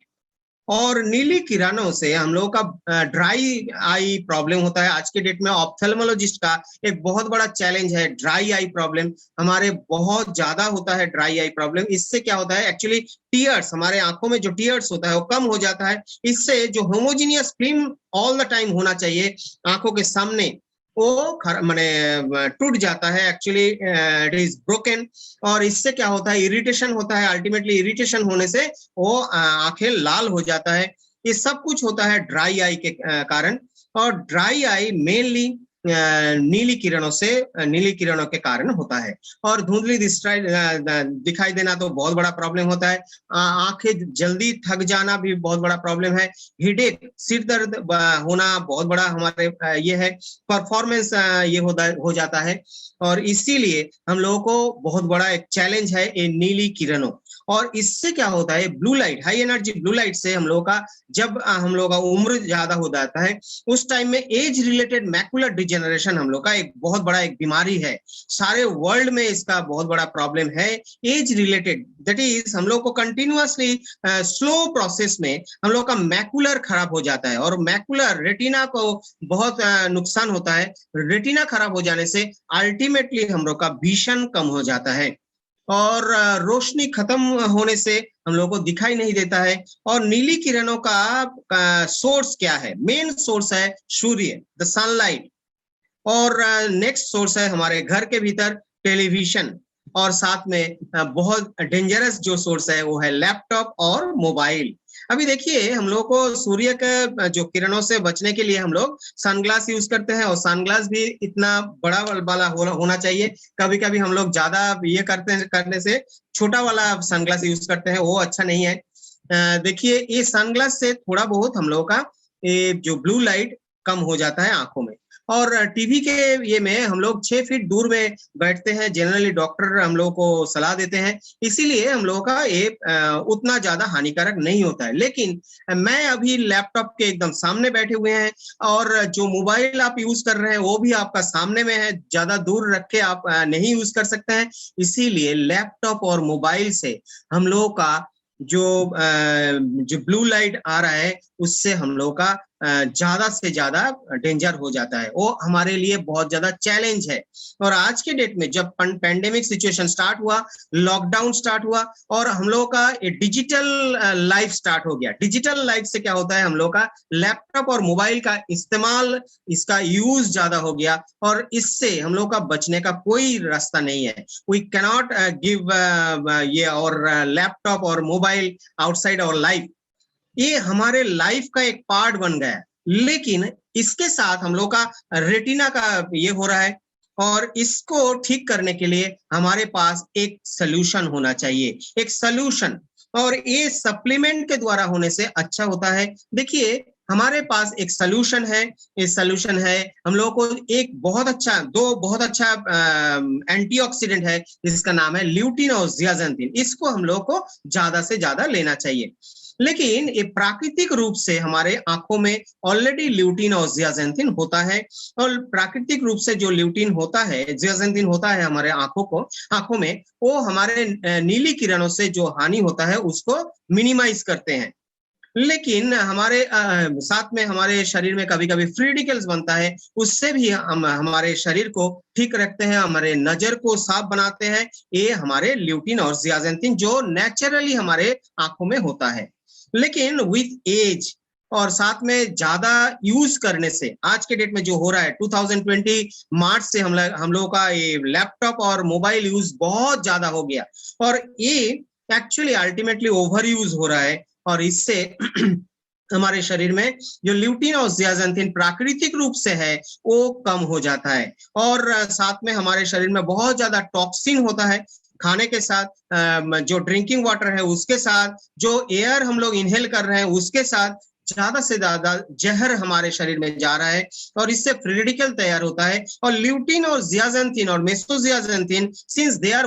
और नीली किरणों से हम लोगों का ड्राई आई प्रॉब्लम होता है। आज के डेट में ऑप्थेल्मोलॉजिस्ट का एक बहुत बड़ा चैलेंज है ड्राई आई प्रॉब्लम। हमारे बहुत ज्यादा होता है ड्राई आई प्रॉब्लम। इससे क्या होता है, एक्चुअली टीयर्स, हमारे आंखों में जो टीयर्स होता है वो कम हो जाता है। इससे जो homogeneous film all the time होना चाहिए आंखों के सामने, वो माने टूट जाता है, एक्चुअली इट इज ब्रोकन। और इससे क्या होता है, इरिटेशन होता है। अल्टीमेटली इरिटेशन होने से वो आंखें लाल हो जाता है। ये सब कुछ होता है ड्राई आई के कारण। और ड्राई आई मेनली नीली किरणों के कारण होता है। और धुंधली दिखाई देना तो बहुत बड़ा प्रॉब्लम होता है। आंखें जल्दी थक जाना भी बहुत बड़ा प्रॉब्लम है। हेडेक, सिर दर्द होना बहुत बड़ा हमारे ये है। परफॉर्मेंस ये हो जाता है। और इसीलिए हम लोगों को बहुत बड़ा एक चैलेंज है ये नीली किरणों। और इससे क्या होता है, blue light, high energy blue light से हम लोगों का, जब हम लोगों का उम्र ज्यादा हो जाता है, उस टाइम में एज रिलेटेड मैकुलर डिजेनरेशन हम लोग का एक बहुत बड़ा एक बीमारी है। सारे वर्ल्ड में इसका बहुत बड़ा प्रॉब्लम है, एज रिलेटेड। दैट इज हम लोग को कंटिन्यूअसली स्लो प्रोसेस में हम लोग का मैकुलर खराब हो जाता है, और मैकुलर रेटिना को बहुत नुकसान होता है। रेटिना खराब हो जाने से अल्टीमेटली हम लोग का विजन कम हो जाता है, और रोशनी खत्म होने से हम लोगों को दिखाई नहीं देता है। और नीली किरणों का सोर्स क्या है, मेन सोर्स है सूर्य, द सनलाइट। और नेक्स्ट सोर्स है हमारे घर के भीतर टेलीविजन, और साथ में बहुत डेंजरस जो सोर्स है वो है लैपटॉप और मोबाइल। अभी देखिए, हम लोग को सूर्य के जो किरणों से बचने के लिए हम लोग सनग्लास यूज करते हैं, और सनग्लास भी इतना बड़ा वाला होना चाहिए। कभी कभी हम लोग ज्यादा ये करने से छोटा वाला सनग्लास यूज करते हैं, वो अच्छा नहीं है। देखिए, ये सनग्लास से थोड़ा बहुत हम लोग का ये जो ब्लू लाइट कम हो जाता है आंखों में। और टीवी के ये में हम लोग 6 फीट दूर में बैठते हैं, जनरली डॉक्टर हम लोग को सलाह देते हैं, इसीलिए हम लोगों का ये उतना ज्यादा हानिकारक नहीं होता है। लेकिन मैं अभी लैपटॉप के एकदम सामने बैठे हुए हैं, और जो मोबाइल आप यूज कर रहे हैं वो भी आपका सामने में है, ज्यादा दूर रख के आप नहीं यूज कर सकते हैं। इसीलिए लैपटॉप और मोबाइल से हम लोगों का जो ब्लू लाइट आ रहा है, उससे हम लोग का ज्यादा से ज्यादा डेंजर हो जाता है, वो हमारे लिए बहुत ज्यादा चैलेंज है। और आज के डेट में जब पैंडेमिक सिचुएशन स्टार्ट हुआ, लॉकडाउन स्टार्ट हुआ, और हम लोग का डिजिटल लाइफ स्टार्ट हो गया। डिजिटल लाइफ से क्या होता है, हम लोग का लैपटॉप और मोबाइल का इस्तेमाल, इसका यूज ज्यादा हो गया, और इससे हम लोग का बचने का कोई रास्ता नहीं है। वी कैनॉट गिव ये और लैपटॉप और मोबाइल आउटसाइड आवर लाइफ। ये हमारे लाइफ का एक पार्ट बन गया है, लेकिन इसके साथ हम लोग का रेटिना का ये हो रहा है, और इसको ठीक करने के लिए हमारे पास एक सलूशन होना चाहिए, एक सलूशन। और ये सप्लीमेंट के द्वारा होने से अच्छा होता है। देखिए, हमारे पास एक सलूशन है। ये सलूशन है हम लोग को एक दो बहुत अच्छा एंटीऑक्सीडेंट है, जिसका नाम है ल्यूटिन और ज़ियाज़ैंथिन। इसको हम लोग को ज्यादा से ज्यादा लेना चाहिए। लेकिन ये प्राकृतिक रूप से हमारे आंखों में ऑलरेडी ल्यूटिन और ज़ियाज़ैंथिन होता है, और प्राकृतिक रूप से जो ल्यूटिन होता है, ज़ियाज़ैंथिन होता है हमारे आंखों में, वो हमारे नीली किरणों से जो हानि होता है उसको मिनिमाइज करते हैं। लेकिन हमारे साथ में हमारे शरीर में कभी कभी फ्री रेडिकल्स बनता है, उससे भी हम हमारे शरीर को ठीक रखते हैं, हमारे नजर को साफ बनाते हैं। ये हमारे ल्यूटिन और ज़ियाज़ैंथिन जो नेचुरली हमारे आंखों में होता है। लेकिन विथ एज और साथ में ज्यादा यूज करने से, आज के डेट में जो हो रहा है 2020 मार्च से हम लोगों का ये लैपटॉप और मोबाइल यूज बहुत ज्यादा हो गया, और ये एक्चुअली अल्टीमेटली ओवर यूज हो रहा है। और इससे हमारे शरीर में जो ल्यूटीन और ज़ियाज़ैंथिन प्राकृतिक रूप से है वो कम हो जाता है। और साथ में हमारे शरीर में बहुत ज्यादा टॉक्सिन होता है खाने के साथ, जो ड्रिंकिंग वाटर है उसके साथ, जो एयर हम लोग इनहेल कर रहे हैं उसके साथ ज्यादा से ज्यादा जहर हमारे शरीर में जा रहा है और इससे फ्री रेडिकल तैयार होता है। और ल्यूटीन और ज़ियाज़ैंथिन और mesozeaxanthin since they are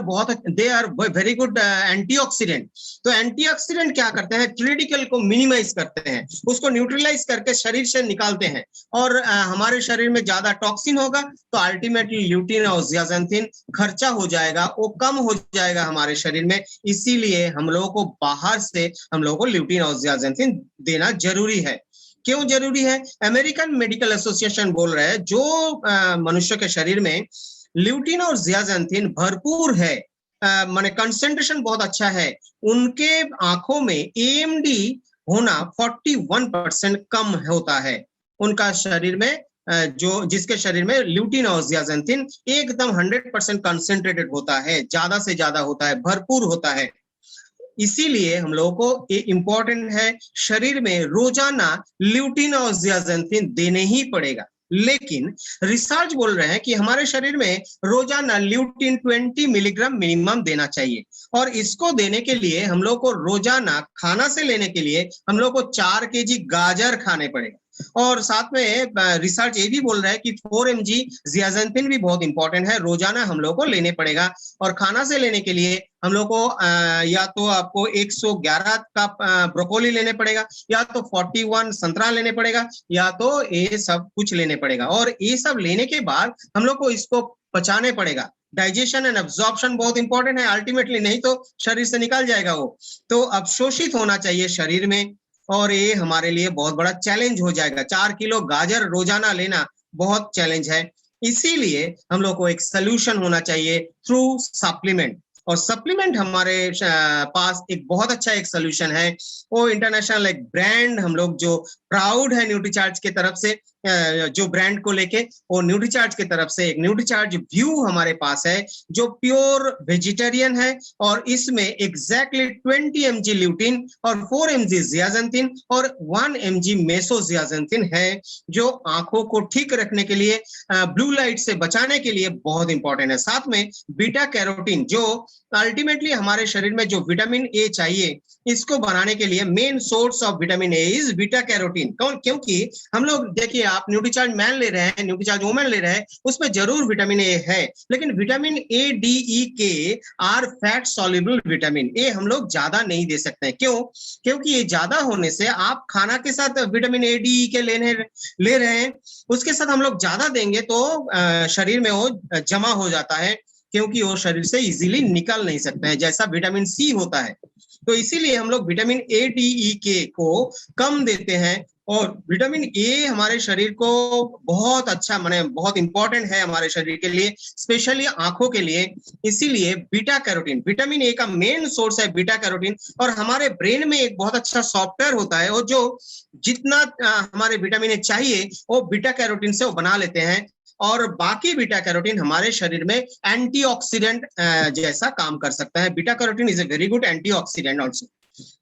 very good antioxidant, तो एंटीऑक्सीडेंट क्या करते हैं, फ्री रेडिकल को मिनिमाइज करते हैं, उसको न्यूट्रलाइज करके शरीर से निकालते हैं। और हमारे शरीर में ज्यादा टॉक्सिन होगा तो अल्टीमेटली ल्यूटीन और ज़ियाज़ैंथिन खर्चा हो जाएगा, वो कम हो जाएगा हमारे शरीर में। इसीलिए हम लोगों को बाहर से हम लोगों को ल्यूटीन और ज़ियाज़ैंथिन देना जरूरी है। क्यों जरूरी है? अमेरिकन मेडिकल एसोसिएशन बोल रहा है जो मनुष्य के शरीर में ल्यूटीन और ज़ियाज़ैंथिन भरपूर है, माने कंसंट्रेशन बहुत अच्छा है, उनके आंखों में एएमडी होना 41% कम होता है। उनका शरीर में जो जिसके शरीर में ल्यूटीन और ज़ियाज़ैंथिन एकदम 100% कंसंट्रेटेड होता है, ज्यादा से ज्यादा होता है, भरपूर होता है। इसीलिए हम लोगों को ये इंपॉर्टेंट है, शरीर में रोजाना ल्यूटीन और ज़ियाज़ैंथिन देने ही पड़ेगा। लेकिन रिसर्च बोल रहे हैं कि हमारे शरीर में रोजाना ल्यूटीन 20 मिलीग्राम मिनिमम देना चाहिए। और इसको देने के लिए हम लोग को रोजाना खाना से लेने के लिए हम लोग को 4 केजी गाजर खाने पड़ेगा। और साथ में रिसर्च ये भी बोल रहा है कि 4 mg ज़ियाज़ैंथिन भी बहुत इंपॉर्टेंट है, रोजाना हम लोग को लेने पड़ेगा। और खाना से लेने के लिए हम लोग को या तो आपको 111 कप ब्रोकोली लेने पड़ेगा, या तो 41 संतरा लेने पड़ेगा, या तो ये सब कुछ लेने पड़ेगा। और ये सब लेने के बाद हम लोग को इसको पचाने पड़ेगा। डाइजेशन एंड एब्जॉर्प्शन बहुत इंपॉर्टेंट है अल्टीमेटली, नहीं तो शरीर से निकल जाएगा वो, तो अवशोषित होना चाहिए शरीर में। और ये हमारे लिए बहुत बड़ा चैलेंज हो जाएगा, 4 किलो गाजर रोजाना लेना बहुत चैलेंज है। इसीलिए हम लोग को एक सोल्यूशन होना चाहिए थ्रू सप्लीमेंट। और सप्लीमेंट हमारे पास एक बहुत अच्छा एक सोल्यूशन है, वो इंटरनेशनल एक ब्रांड हम लोग जो प्राउड है न्यूट्रीचार्ज की तरफ से, जो ब्रांड को लेके वो न्यूट्रीचार्ज की तरफ से एक न्यूट्रीचार्ज व्यू हमारे पास है जो प्योर वेजिटेरियन है। और इसमें एग्जैक्टली 20 mg ल्यूटीन और 4 mg ज़ियाज़ैंथिन और 1 mg मेसोज़ियाज़ैंथिन है, जो आंखों को ठीक रखने के लिए, ब्लू लाइट से बचाने के लिए बहुत इंपॉर्टेंट है। साथ में बीटा कैरोटीन जो अल्टीमेटली हमारे शरीर में जो विटामिन ए चाहिए, इसको बनाने के लिए main source of vitamin A is beta carotene. क्योंकि हम लोग देखिए, आप न्यूट्रीचार्ज मैन ले रहे हैं, न्यूट्रीचार्ज वुमेन ले रहे हैं, उसमें जरूर विटामिन ए है, लेकिन विटामिन ए, डी, ई, के आर फैट सॉल्युबल विटामिन। ए हम लोग ज्यादा नहीं दे सकते हैं। क्यों? क्योंकि ये ज्यादा होने से आप खाना के साथ विटामिन ए, डी, ई के ले रहे हैं, उसके साथ हम लोग ज्यादा देंगे तो शरीर में वो जमा हो जाता है, क्योंकि वो शरीर से इजीली निकल नहीं सकते हैं, जैसा विटामिन सी होता है। तो इसीलिए हम लोग विटामिन ए, डी, ई, के को कम देते हैं। और विटामिन ए हमारे शरीर को बहुत अच्छा, माने बहुत इंपॉर्टेंट है हमारे शरीर के लिए, स्पेशली आंखों के लिए। इसीलिए बीटा कैरोटीन, विटामिन ए का मेन सोर्स है बीटा कैरोटीन। और हमारे ब्रेन में एक बहुत अच्छा सॉफ्टवेयर होता है, वो जो जितना हमारे विटामिन ए चाहिए वो बीटा कैरोटीन से वो बना लेते हैं। और बाकी बीटा कैरोटीन हमारे शरीर में एंटीऑक्सीडेंट जैसा काम कर सकता है। Beta carotene is a very good antioxidant also.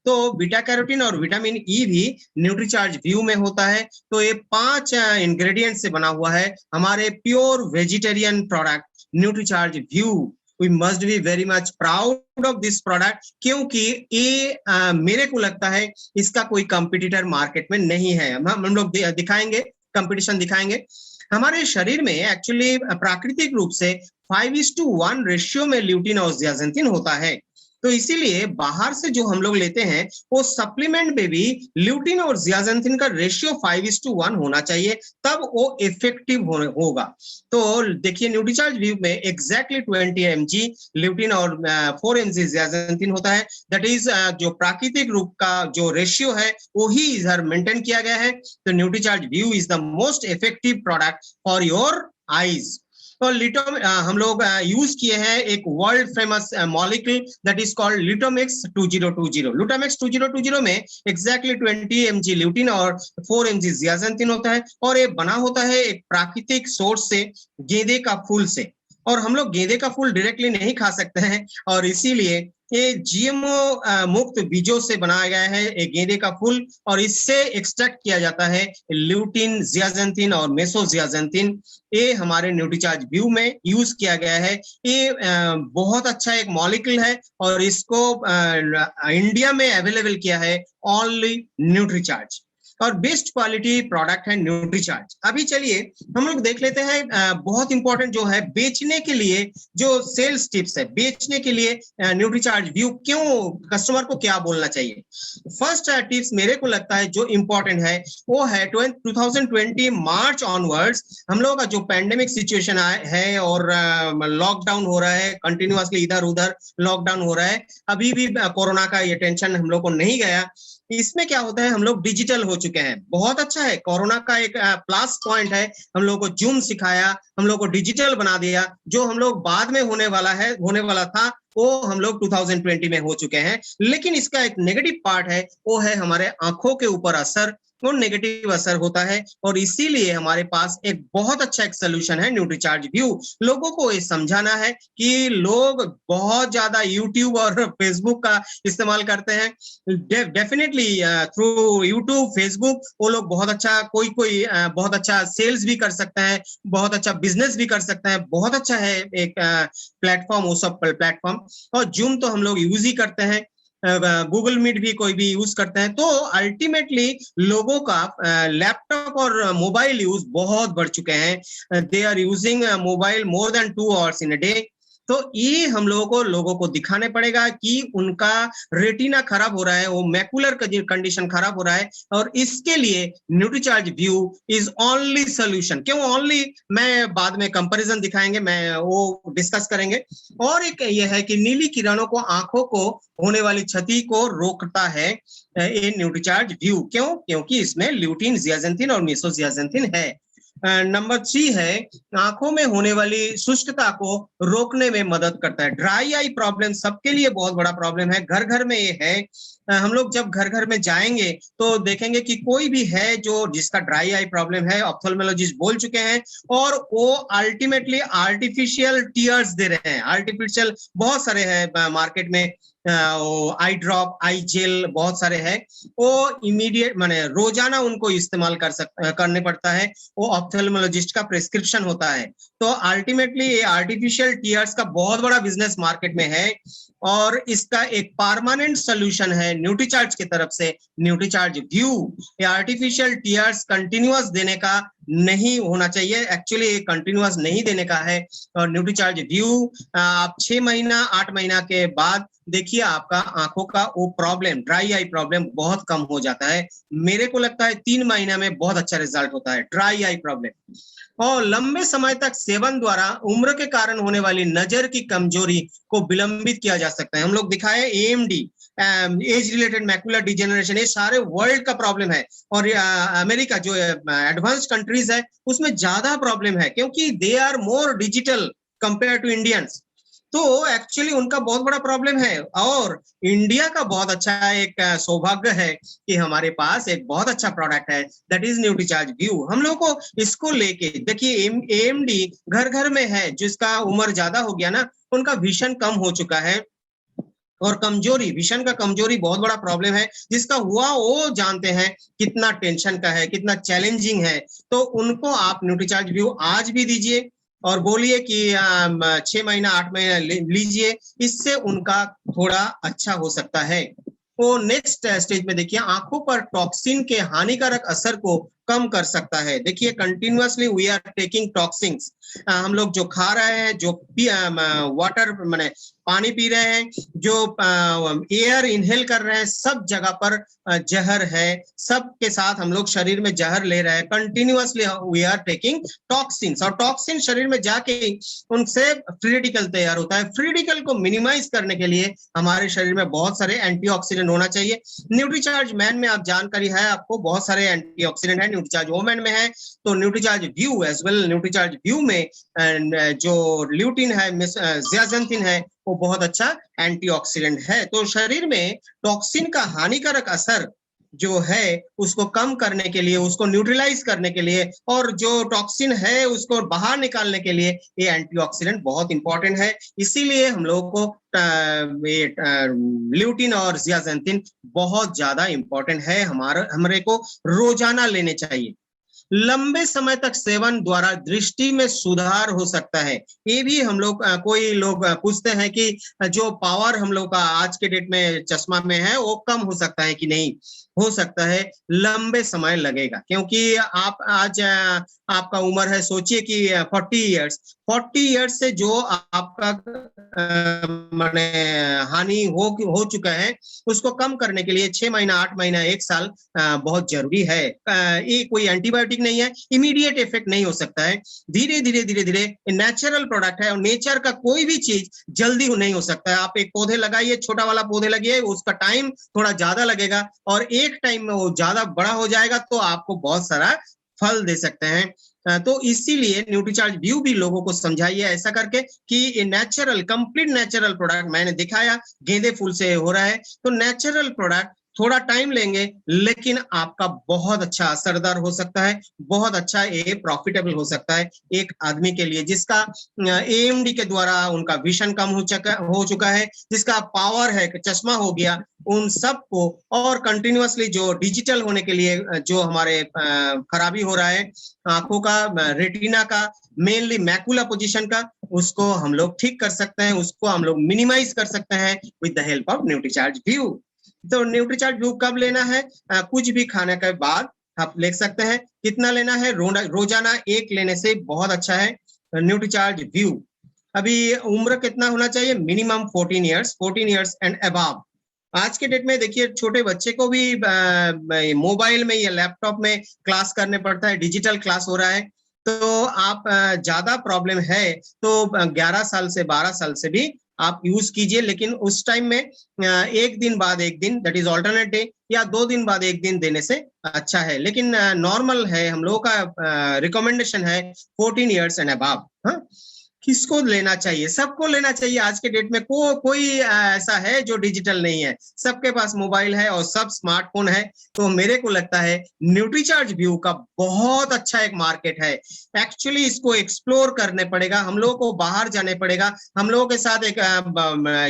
तो बीटा कैरोटीन और विटामिन ई भी न्यूट्रीचार्ज व्यू में होता है। तो ये 5 इंग्रेडिएंट से बना हुआ है हमारे pure vegetarian product Nutricharge view. We must be very much proud of this product, क्योंकि ये मेरे को लगता है इसका कोई कंपटीटर मार्केट में नहीं है। हम लोग दिखाएंगे, कंपटीशन दिखाएंगे। हमारे शरीर में एक्चुअली प्राकृतिक रूप से 5:1 रेशियो में ल्यूटीन और ज़ियाज़ैंथिन होता है। तो इसीलिए बाहर से जो हम लोग लेते हैं वो सप्लीमेंट में भी ल्यूटीन और ज़ियाज़ैंथिन का रेशियो 5:1 होना चाहिए, तब वो इफेक्टिव होगा। तो देखिए, न्यूट्रीचार्ज व्यू में एग्जैक्टली 20 mg ल्यूटीन और 4 mg ज़ियाज़ैंथिन होता है। दैट इज जो प्राकृतिक रूप का जो रेशियो है वही इधर मेंटेन किया गया है। तो Nutricharge view is the most effective product for your eyes. तो हम लोग यूज किए हैं एक world famous molecule that is called Lutemax 2020। Lutemax 2020 में एग्जैक्टली 20 mg ल्यूटीन और 4 mg ज़ियाज़ैंथिन होता है। और ये बना होता है एक प्राकृतिक सोर्स से, गेंदे का फूल से। और हम लोग गेंदे का फूल डायरेक्टली नहीं खा सकते हैं, और इसीलिए ये जीएमओ मुक्त बीजों से बनाया गया है एक गेंदे का फूल, और इससे एक्सट्रैक्ट किया जाता है ल्यूटिन, जियाजेंथिन और मेसोजियाजेंथिन। ये हमारे न्यूट्रीचार्ज व्यू में यूज किया गया है। ये बहुत अच्छा एक मॉलिक्यूल है और इसको इंडिया में अवेलेबल किया है ओनली न्यूट्रीचार्ज, और बेस्ट क्वालिटी प्रोडक्ट है न्यूट्रीचार्ज। अभी चलिए हम लोग देख लेते हैं बहुत इंपॉर्टेंट जो है बेचने के लिए जो सेल्स टिप्स है, बेचने के लिए न्यूट्रीचार्ज व्यू क्यों, कस्टमर को क्या बोलना चाहिए। फर्स्ट टिप्स मेरे को लगता है जो इंपॉर्टेंट है वो है 2020 मार्च ऑनवर्ड्स हम लोगों का जो पैंडेमिक सिचुएशन है और लॉकडाउन हो रहा है, कंटिन्यूअसली इधर उधर लॉकडाउन हो रहा है, अभी भी कोरोना का ये टेंशन हम लोग को नहीं गया। इसमें क्या होता है, हम लोग डिजिटल हो चुके हैं, बहुत अच्छा है। कोरोना का एक प्लस पॉइंट है, हम लोग को जूम सिखाया, हम लोग को डिजिटल बना दिया। जो हम लोग बाद में होने वाला था वो हम लोग 2020 में हो चुके हैं। लेकिन इसका एक नेगेटिव पार्ट है, वो है हमारे आंखों के ऊपर असर, वो नेगेटिव असर होता है, और इसीलिए हमारे पास एक बहुत अच्छा एक सोल्यूशन है न्यूट्रीचार्ज व्यू। लोगों को ये समझाना है कि लोग बहुत ज्यादा यूट्यूब और फेसबुक का इस्तेमाल करते हैं। डेफिनेटली थ्रू यूट्यूब, फेसबुक वो लोग बहुत अच्छा कोई बहुत अच्छा सेल्स भी कर सकते हैं, बहुत अच्छा बिजनेस भी कर सकते हैं, बहुत अच्छा है एक प्लेटफॉर्म, वो सब प्लेटफॉर्म। और जूम तो हम लोग यूज ही करते हैं, गूगल मीट भी कोई भी यूज करते हैं। तो अल्टीमेटली लोगों का लैपटॉप और मोबाइल यूज बहुत बढ़ चुके हैं। They are using mobile more than 2 hours in a day. तो ये हम लोगों को दिखाने पड़ेगा कि उनका रेटिना खराब हो रहा है, वो मैकुलर कंडीशन खराब हो रहा है, और इसके लिए Nutricharge view is only solution. क्यों ओनली, मैं बाद में कंपैरिजन दिखाएंगे, मैं वो डिस्कस करेंगे। और एक ये है कि नीली किरणों को, आंखों को होने वाली क्षति को रोकता है ये न्यूट्रीचार्ज व्यू। क्यों? क्योंकि इसमें ल्यूटिन, जियाजेंथिन और मेसोजियाजेंथिन है। नंबर 3 है, आंखों में होने वाली शुष्कता को रोकने में मदद करता है। ड्राई आई प्रॉब्लम सबके लिए बहुत बड़ा प्रॉब्लम है, घर घर में ये है। हम लोग जब घर घर में जाएंगे तो देखेंगे कि कोई भी है जो जिसका ड्राई आई प्रॉब्लम है, ऑप्थेल्मोलॉजिस्ट बोल चुके हैं, और वो अल्टीमेटली आर्टिफिशियल टीयर्स दे रहे हैं। आर्टिफिशियल बहुत सारे हैं मार्केट में, आई ड्रॉप, आई जेल बहुत सारे हैं, वो इमीडिएट माने रोजाना उनको इस्तेमाल करने पड़ता है, वो ऑप्थेल्मोलॉजिस्ट का प्रिस्क्रिप्शन होता है। तो अल्टीमेटली ये आर्टिफिशियल टीयर्स का बहुत बड़ा बिजनेस मार्केट में है, और इसका एक परमानेंट सोल्यूशन है न्यूट्रीचार्ज की तरफ से, न्यूट्रीचार्ज व्यू। ये आर्टिफिशियल टीयर्स कंटिन्यूअस देने का नहीं होना चाहिए, एक्चुअली कंटिन्यूअस नहीं देने का है। और न्यूट्रीचार्ज व्यू आप 6 महीना 8 महीना के बाद देखिए आपका आंखों का वो प्रॉब्लम, ड्राई आई प्रॉब्लम बहुत कम हो जाता है। मेरे को लगता है 3 महीना में बहुत अच्छा रिजल्ट होता है ड्राई आई प्रॉब्लम। और लंबे समय तक सेवन द्वारा उम्र के कारण होने वाली नजर की कमजोरी को विलंबित किया जा सकता है। हम लोग दिखाए AMD, age related macular degeneration, ये सारे वर्ल्ड का प्रॉब्लम है, और अमेरिका जो एडवांस्ड कंट्रीज है उसमें ज्यादा प्रॉब्लम है, क्योंकि they are more digital compare to Indians. तो एक्चुअली उनका बहुत बड़ा प्रॉब्लम है, और इंडिया का बहुत अच्छा एक सौभाग्य है कि हमारे पास एक बहुत अच्छा प्रोडक्ट है, दैट इज न्यूट्रीचार्ज व्यू। हम लोग को इसको लेके देखिए, AMD घर घर में है, जिसका उम्र ज्यादा हो गया ना, उनका विजन कम हो चुका है, और कमजोरी, विजन का कमजोरी बहुत बड़ा प्रॉब्लम है, जिसका हुआ वो जानते हैं कितना टेंशन का है, कितना चैलेंजिंग है। तो उनको आप न्यूट्रीचार्ज व्यू आज भी दीजिए और बोलिए कि 6 महीना 8 महीना लीजिए, इससे उनका थोड़ा अच्छा हो सकता है। वो नेक्स्ट स्टेज में देखिए, आंखों पर टॉक्सिन के हानिकारक असर को कम कर सकता है। देखिए continuously we are taking toxins, हम लोग जो खा रहे हैं, जो वाटर माने पानी पी रहे हैं, जो एयर इनहेल कर रहे हैं, सब जगह पर जहर है, सब के साथ हम लोग शरीर में जहर ले रहे हैं। Continuously we are taking toxins, और टॉक्सिन शरीर में जाके उनसे फ्री रेडिकल तैयार होता है। फ्री रेडिकल को मिनिमाइज करने के लिए हमारे शरीर में बहुत सारे एंटीऑक्सीडेंट होना चाहिए। न्यूट्रीचार्ज मैन में आप जानकारी है, आपको बहुत सारे एंटीऑक्सीडेंट है, न्यूट्रीचार्ज वुमेन में है, तो Nutricharge view as well, Nutricharge view में जो ल्यूटिन है, जियाजेंथिन है, वो बहुत अच्छा एंटीऑक्सीडेंट है। तो शरीर में टॉक्सिन का हानिकारक असर जो है उसको कम करने के लिए, उसको न्यूट्रलाइज करने के लिए और जो टॉक्सिन है उसको बाहर निकालने के लिए ये एंटीऑक्सीडेंट बहुत इंपॉर्टेंट है। इसीलिए हम लोगों को ल्यूटिन और जियाजेंथिन बहुत ज्यादा इंपॉर्टेंट है, हमारे को रोजाना लेने चाहिए। लंबे समय तक सेवन द्वारा दृष्टि में सुधार हो सकता है। ये भी हम लोग कोई लोग पूछते हैं कि जो पावर हम लोग का आज के डेट में चश्मा में है वो कम हो सकता है कि नहीं। हो सकता है, लंबे समय लगेगा, क्योंकि आप आज आपका उम्र है, सोचिए कि 40 इयर्स से जो आपका माने हानि हो चुका है उसको कम करने के लिए 6 महीना 8 महीना 1 साल बहुत जरूरी है। ये कोई एंटीबायोटिक नहीं है, इमीडिएट इफेक्ट नहीं हो सकता है, धीरे धीरे नेचुरल प्रोडक्ट है और नेचर का कोई भी चीज जल्दी नहीं हो सकता है। आप एक पौधे लगाइए, छोटा वाला पौधे लगाइए, उसका टाइम थोड़ा ज्यादा लगेगा और एक टाइम में वो ज्यादा बड़ा हो जाएगा तो आपको बहुत सारा फल दे सकते हैं। तो इसीलिए न्यूट्रीचार्ज व्यू भी लोगों को समझाइए ऐसा करके कि नेचुरल, कंप्लीट नेचुरल प्रोडक्ट मैंने दिखाया, गेंदे फूल से हो रहा है, तो नेचुरल प्रोडक्ट थोड़ा टाइम लेंगे लेकिन आपका बहुत अच्छा असरदार हो सकता है, बहुत अच्छा ये प्रॉफिटेबल हो सकता है एक आदमी के लिए जिसका एएमडी के द्वारा उनका विजन कम हो चुका है, जिसका पावर है, चश्मा हो गया, उन सबको और कंटिन्यूअसली जो डिजिटल होने के लिए जो हमारे खराबी हो रहा है आंखों का, रेटिना का, मेनली मैकुला पोजीशन का, उसको हम लोग ठीक कर सकते हैं, उसको हम लोग मिनिमाइज कर सकते हैं with the help of Nutricharge view. तो न्यूट्रीचार्ज व्यू कब लेना है? कुछ भी खाने के बाद आप ले सकते हैं। कितना लेना है? रोजाना 1 लेने से बहुत अच्छा है न्यूट्रीचार्ज व्यू। अभी उम्र कितना होना चाहिए? Minimum 14 years and above. आज के डेट में देखिए छोटे बच्चे को भी मोबाइल में या लैपटॉप में क्लास करने पड़ता है, डिजिटल क्लास हो रहा है, तो आप ज्यादा प्रॉब्लम है तो 11 साल से 12 साल से भी आप यूज कीजिए, लेकिन उस टाइम में 1 दिन बाद 1 दिन, दैट इज ऑल्टरनेट डे, या 2 दिन बाद 1 दिन देने से अच्छा है। लेकिन नॉर्मल है, हम लोगों का रिकमेंडेशन है 14 इयर्स एंड अबव। हाँ, किसको लेना चाहिए? सबको लेना चाहिए। आज के डेट में कोई ऐसा है जो डिजिटल नहीं है, सबके पास मोबाइल है और सब स्मार्टफोन है। तो मेरे को लगता है न्यूट्रीचार्ज व्यू का बहुत अच्छा एक मार्केट है। एक्चुअली इसको एक्सप्लोर करने पड़ेगा, हम लोगों को बाहर जाने पड़ेगा। हम लोगों के साथ एक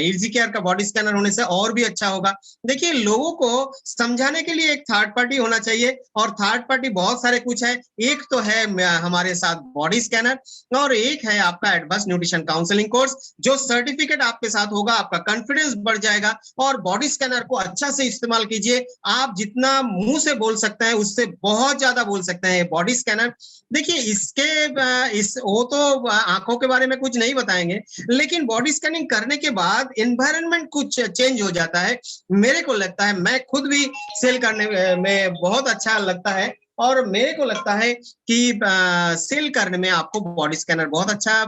इजी केयर का बॉडी स्कैनर होने से और भी अच्छा होगा। देखिए, लोगों को समझाने के लिए एक थर्ड पार्टी होना चाहिए, और थर्ड पार्टी बहुत सारे कुछ है। एक तो है हमारे साथ बॉडी स्कैनर, और एक है आपका एडवांस न्यूट्रिशन काउंसलिंग कोर्स, जो सर्टिफिकेट आपके साथ होगा, आपका कॉन्फिडेंस बढ़ जाएगा। और बॉडी स्कैनर को अच्छा से इस्तेमाल कीजिए। आप जितना मुंह से बोल सकते हैं उससे बहुत ज्यादा बोल सकते हैं बॉडी स्कैनर। देखिए, वो तो आंखों के बारे में कुछ नहीं बताएंगे, लेकिन बॉडी स्कैनिंग करने के बाद एनवायरनमेंट कुछ चेंज हो जाता है। मेरे को लगता है, मैं खुद भी सेल करने में बहुत अच्छा लगता है, और मेरे को लगता है कि सेल करने में आपको बॉडी स्कैनर बहुत अच्छा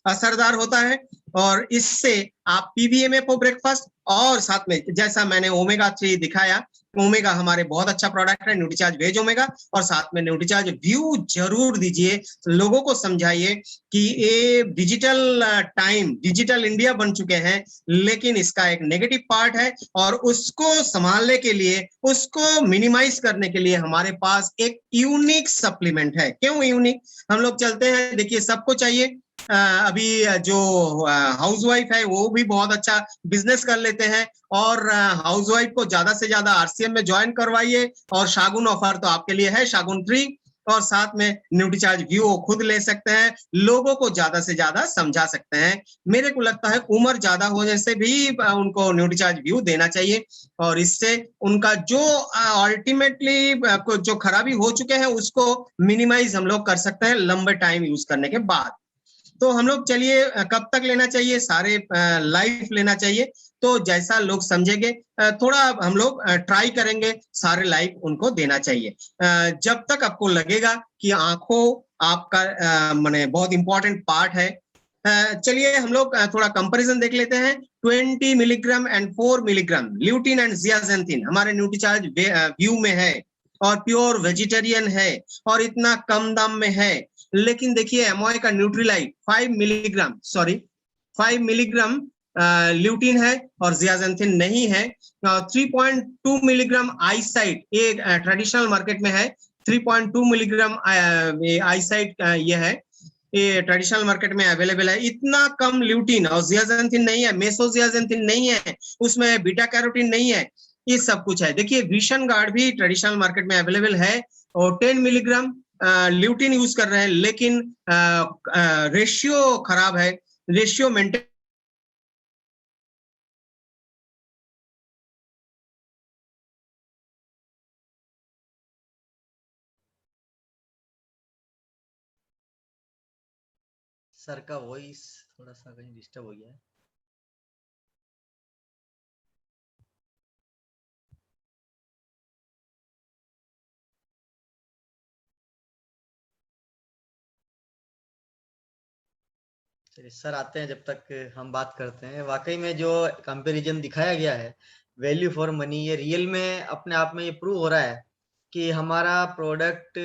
असरदार होता है। और इससे आप पीबीएमए को ब्रेकफास्ट, और साथ में जैसा मैंने ओमेगा 3 दिखाया, ओमेगा हमारे बहुत अच्छा प्रोडक्ट है, न्यूट्रीचार्ज वेज ओमेगा, और साथ में न्यूट्रीचार्ज व्यू जरूर दीजिए। लोगों को समझाइए कि ये डिजिटल इंडिया बन चुके हैं, लेकिन इसका एक नेगेटिव पार्ट है, और उसको संभालने के लिए, उसको मिनिमाइज करने के लिए हमारे पास एक यूनिक सप्लीमेंट है। क्यों यूनिक? हम लोग चलते हैं, देखिए सबको चाहिए। अभी जो हाउसवाइफ है वो भी बहुत अच्छा बिजनेस कर लेते हैं, और हाउसवाइफ को ज्यादा से ज्यादा आरसीएम में ज्वाइन करवाइए, और शागुन ऑफर तो आपके लिए है, शागुन फ्री, और साथ में न्यूट्रीचार्ज व्यू खुद ले सकते हैं। लोगों को ज्यादा से ज्यादा समझा सकते हैं। मेरे को लगता है उम्र ज्यादा होने से भी उनको न्यूट्रीचार्ज व्यू देना चाहिए, और इससे उनका जो अल्टीमेटली जो खराबी हो चुके हैं उसको मिनिमाइज हम लोग कर सकते हैं लंबे टाइम यूज करने के बाद। तो हम लोग चलिए, कब तक लेना चाहिए? सारे लाइफ लेना चाहिए। तो जैसा लोग समझेंगे, थोड़ा हम लोग ट्राई करेंगे, सारे लाइफ उनको देना चाहिए। जब तक आपको लगेगा कि आंखों आपका माने बहुत इंपॉर्टेंट पार्ट है। चलिए हम लोग थोड़ा कंपैरिजन देख लेते हैं। 20 milligram and 4 milligram lutein and zeaxanthin हमारे न्यूट्रीचार्ज व्यू में है, और प्योर वेजिटेरियन है, और इतना कम दाम में है। लेकिन देखिए एमओए का न्यूट्रीलाइट 5 मिलीग्राम ल्यूटिन है और जियाजेंथिन नहीं है। 3.2 मिलीग्राम आईसाइट ये ट्रेडिशनल मार्केट में है। 3.2 मिलीग्राम आईसाइट ये है, ये ट्रेडिशनल मार्केट में अवेलेबल है। इतना कम ल्यूटिन और जियाजेंथिन नहीं है, मेसोजियाजेंथिन नहीं है, उसमें बीटा कैरोटीन नहीं है, ये सब कुछ है। देखिए विशन गार्ड भी ट्रेडिशनल मार्केट में अवेलेबल है और 10 मिलीग्राम ल्यूटिन यूज कर रहे हैं, लेकिन रेशियो खराब है, रेशियो मेंटेन सर का वॉइस थोड़ा सा कहीं डिस्टर्ब हो गया है। चलिए सर आते हैं, जब तक हम बात करते हैं। वाकई में जो कंपैरिजन दिखाया गया है वैल्यू फॉर मनी, ये रियल में अपने आप में ये प्रूव हो रहा है कि हमारा प्रोडक्ट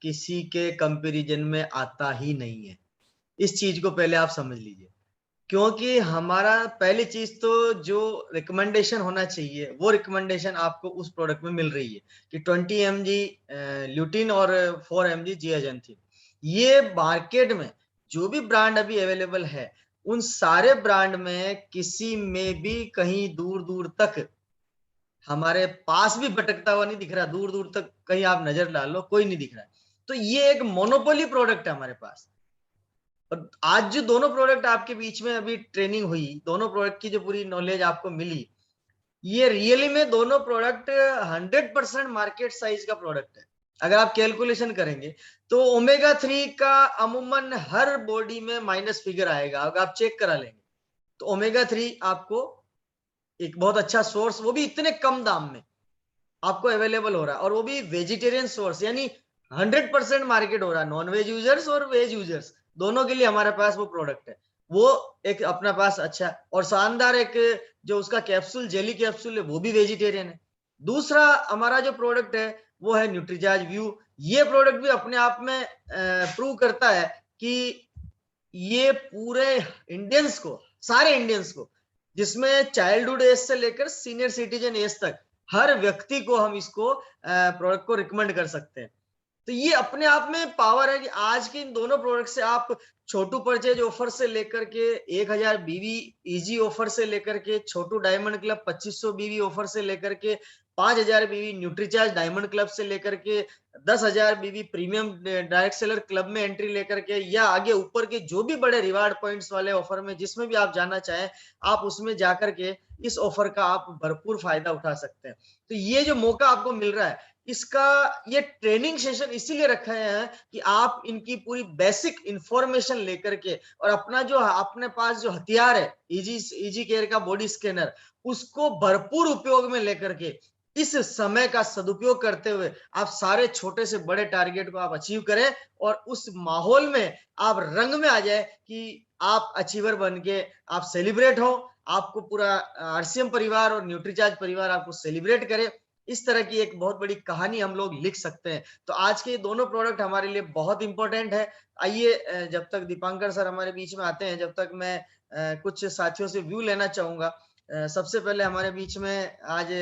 किसी के कंपैरिजन में आता ही नहीं है। इस चीज को पहले आप समझ लीजिए, क्योंकि हमारा पहली चीज तो जो रिकमेंडेशन होना चाहिए वो रिकमेंडेशन आपको उस प्रोडक्ट में मिल रही है कि 20 mg ल्यूटिन और 4 mg जियाजेंथिन। ये मार्केट में जो भी ब्रांड अभी अवेलेबल है उन सारे ब्रांड में किसी में भी कहीं दूर दूर तक हमारे पास भी भटकता हुआ नहीं दिख रहा। दूर दूर तक कहीं आप नजर डाल लो, कोई नहीं दिख रहा है। तो ये एक मोनोपोली प्रोडक्ट है हमारे पास। और आज जो दोनों प्रोडक्ट आपके बीच में अभी ट्रेनिंग हुई, दोनों प्रोडक्ट की जो पूरी नॉलेज आपको मिली, ये रियली में दोनों प्रोडक्ट 100% मार्केट साइज का प्रोडक्ट है। अगर आप कैलकुलेशन करेंगे तो ओमेगा 3 का अमूमन हर बॉडी में माइनस फिगर आएगा। अगर आप चेक करा लेंगे तो ओमेगा 3 आपको एक बहुत अच्छा सोर्स, वो भी इतने कम दाम में आपको अवेलेबल हो रहा है, और वो भी वेजिटेरियन सोर्स, यानी 100% मार्केट हो रहा है। नॉन वेज यूजर्स और वेज यूजर्स दोनों के लिए हमारे पास वो प्रोडक्ट है। वो एक अपना पास अच्छा और शानदार एक जो उसका कैप्सूल, जेली कैप्सूल है, वो भी वेजिटेरियन है। दूसरा हमारा जो प्रोडक्ट है वो है न्यूट्रीचार्ज व्यू। ये प्रोडक्ट भी अपने आप में प्रूव करता है कि ये पूरे इंडियंस को, सारे इंडियंस को, जिसमें चाइल्डहुड एज से लेकर सीनियर सिटीजन एज तक हर व्यक्ति को हम इसको प्रोडक्ट को रिकमेंड कर सकते हैं। तो ये अपने आप में पावर है कि आज के इन दोनों प्रोडक्ट से आप छोटू परचेज ऑफर से लेकर के 1000 बीवी इजी ऑफर से लेकर के छोटू डायमंड क्लब 2500 बीवी ऑफर से लेकर के 5000 बीवी न्यूट्रीचार्ज डायमंड क्लब से लेकर के 10,000 बीवी प्रीमियम डायरेक्ट सेलर क्लब में एंट्री लेकर के, या आगे ऊपर के जो भी बड़े रिवार्ड पॉइंट्स वाले ऑफर में जिसमें भी आप जाना चाहें, आप उसमें जाकर के इस ऑफर का आप भरपूर फायदा उठा सकते हैं। तो ये जो मौका आपको मिल रहा है, इसका ये ट्रेनिंग सेशन इसीलिए रखा है कि आप इनकी पूरी बेसिक इंफॉर्मेशन लेकर के और अपना जो अपने पास जो हथियार है इजी केयर का बॉडी स्कैनर, उसको भरपूर उपयोग में लेकर के इस समय का सदुपयोग करते हुए आप सारे छोटे से बड़े टारगेट को आप अचीव करें और उस माहौल में आप रंग में आ जाए कि आप अचीवर बन के आप सेलिब्रेट हो, आपको पूरा आरसीएम परिवार और न्यूट्रीचार्ज परिवार आपको सेलिब्रेट करे। इस तरह की एक बहुत बड़ी कहानी हम लोग लिख सकते हैं। तो आज के ये दोनों प्रोडक्ट हमारे लिए बहुत इंपॉर्टेंट है। आइए जब तक दीपांकर सर हमारे बीच में आते हैं, जब तक मैं कुछ साथियों से व्यू लेना चाहूंगा। सबसे पहले हमारे बीच में आज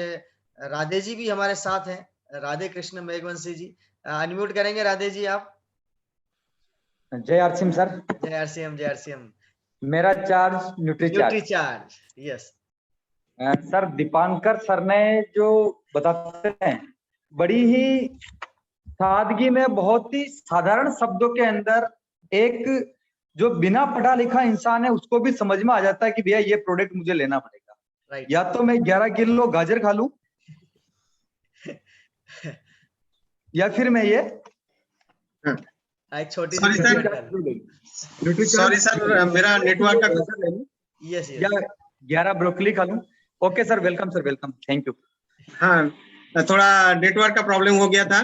राधे जी भी हमारे साथ हैं, राधे कृष्ण मेघवंशी जी। अनम्यूट करेंगे राधे जी आप। जय आरसीएम सर। जय आरसीएम, जय आरसीएम। मेरा charge nutri charge, yes sir. Dipankar sir ने जो बताते हैं बड़ी ही सादगी में, बहुत ही साधारण शब्दों के अंदर, एक जो बिना पढ़ा लिखा इंसान है उसको भी समझ में आ जाता है कि भैया ये प्रोडक्ट मुझे लेना पड़ेगा। राइट। या तो मैं 11 किलो गाजर खा लूं या फिर मैं ये एक छोटी सॉरी सी सॉरी सर, मेरा नेटवर्क का यस या 11 ब्रोकली खा लूं। Okay sir, welcome sir, welcome, thank you. हाँ, थोड़ा नेटवर्क का प्रॉब्लम हो गया था।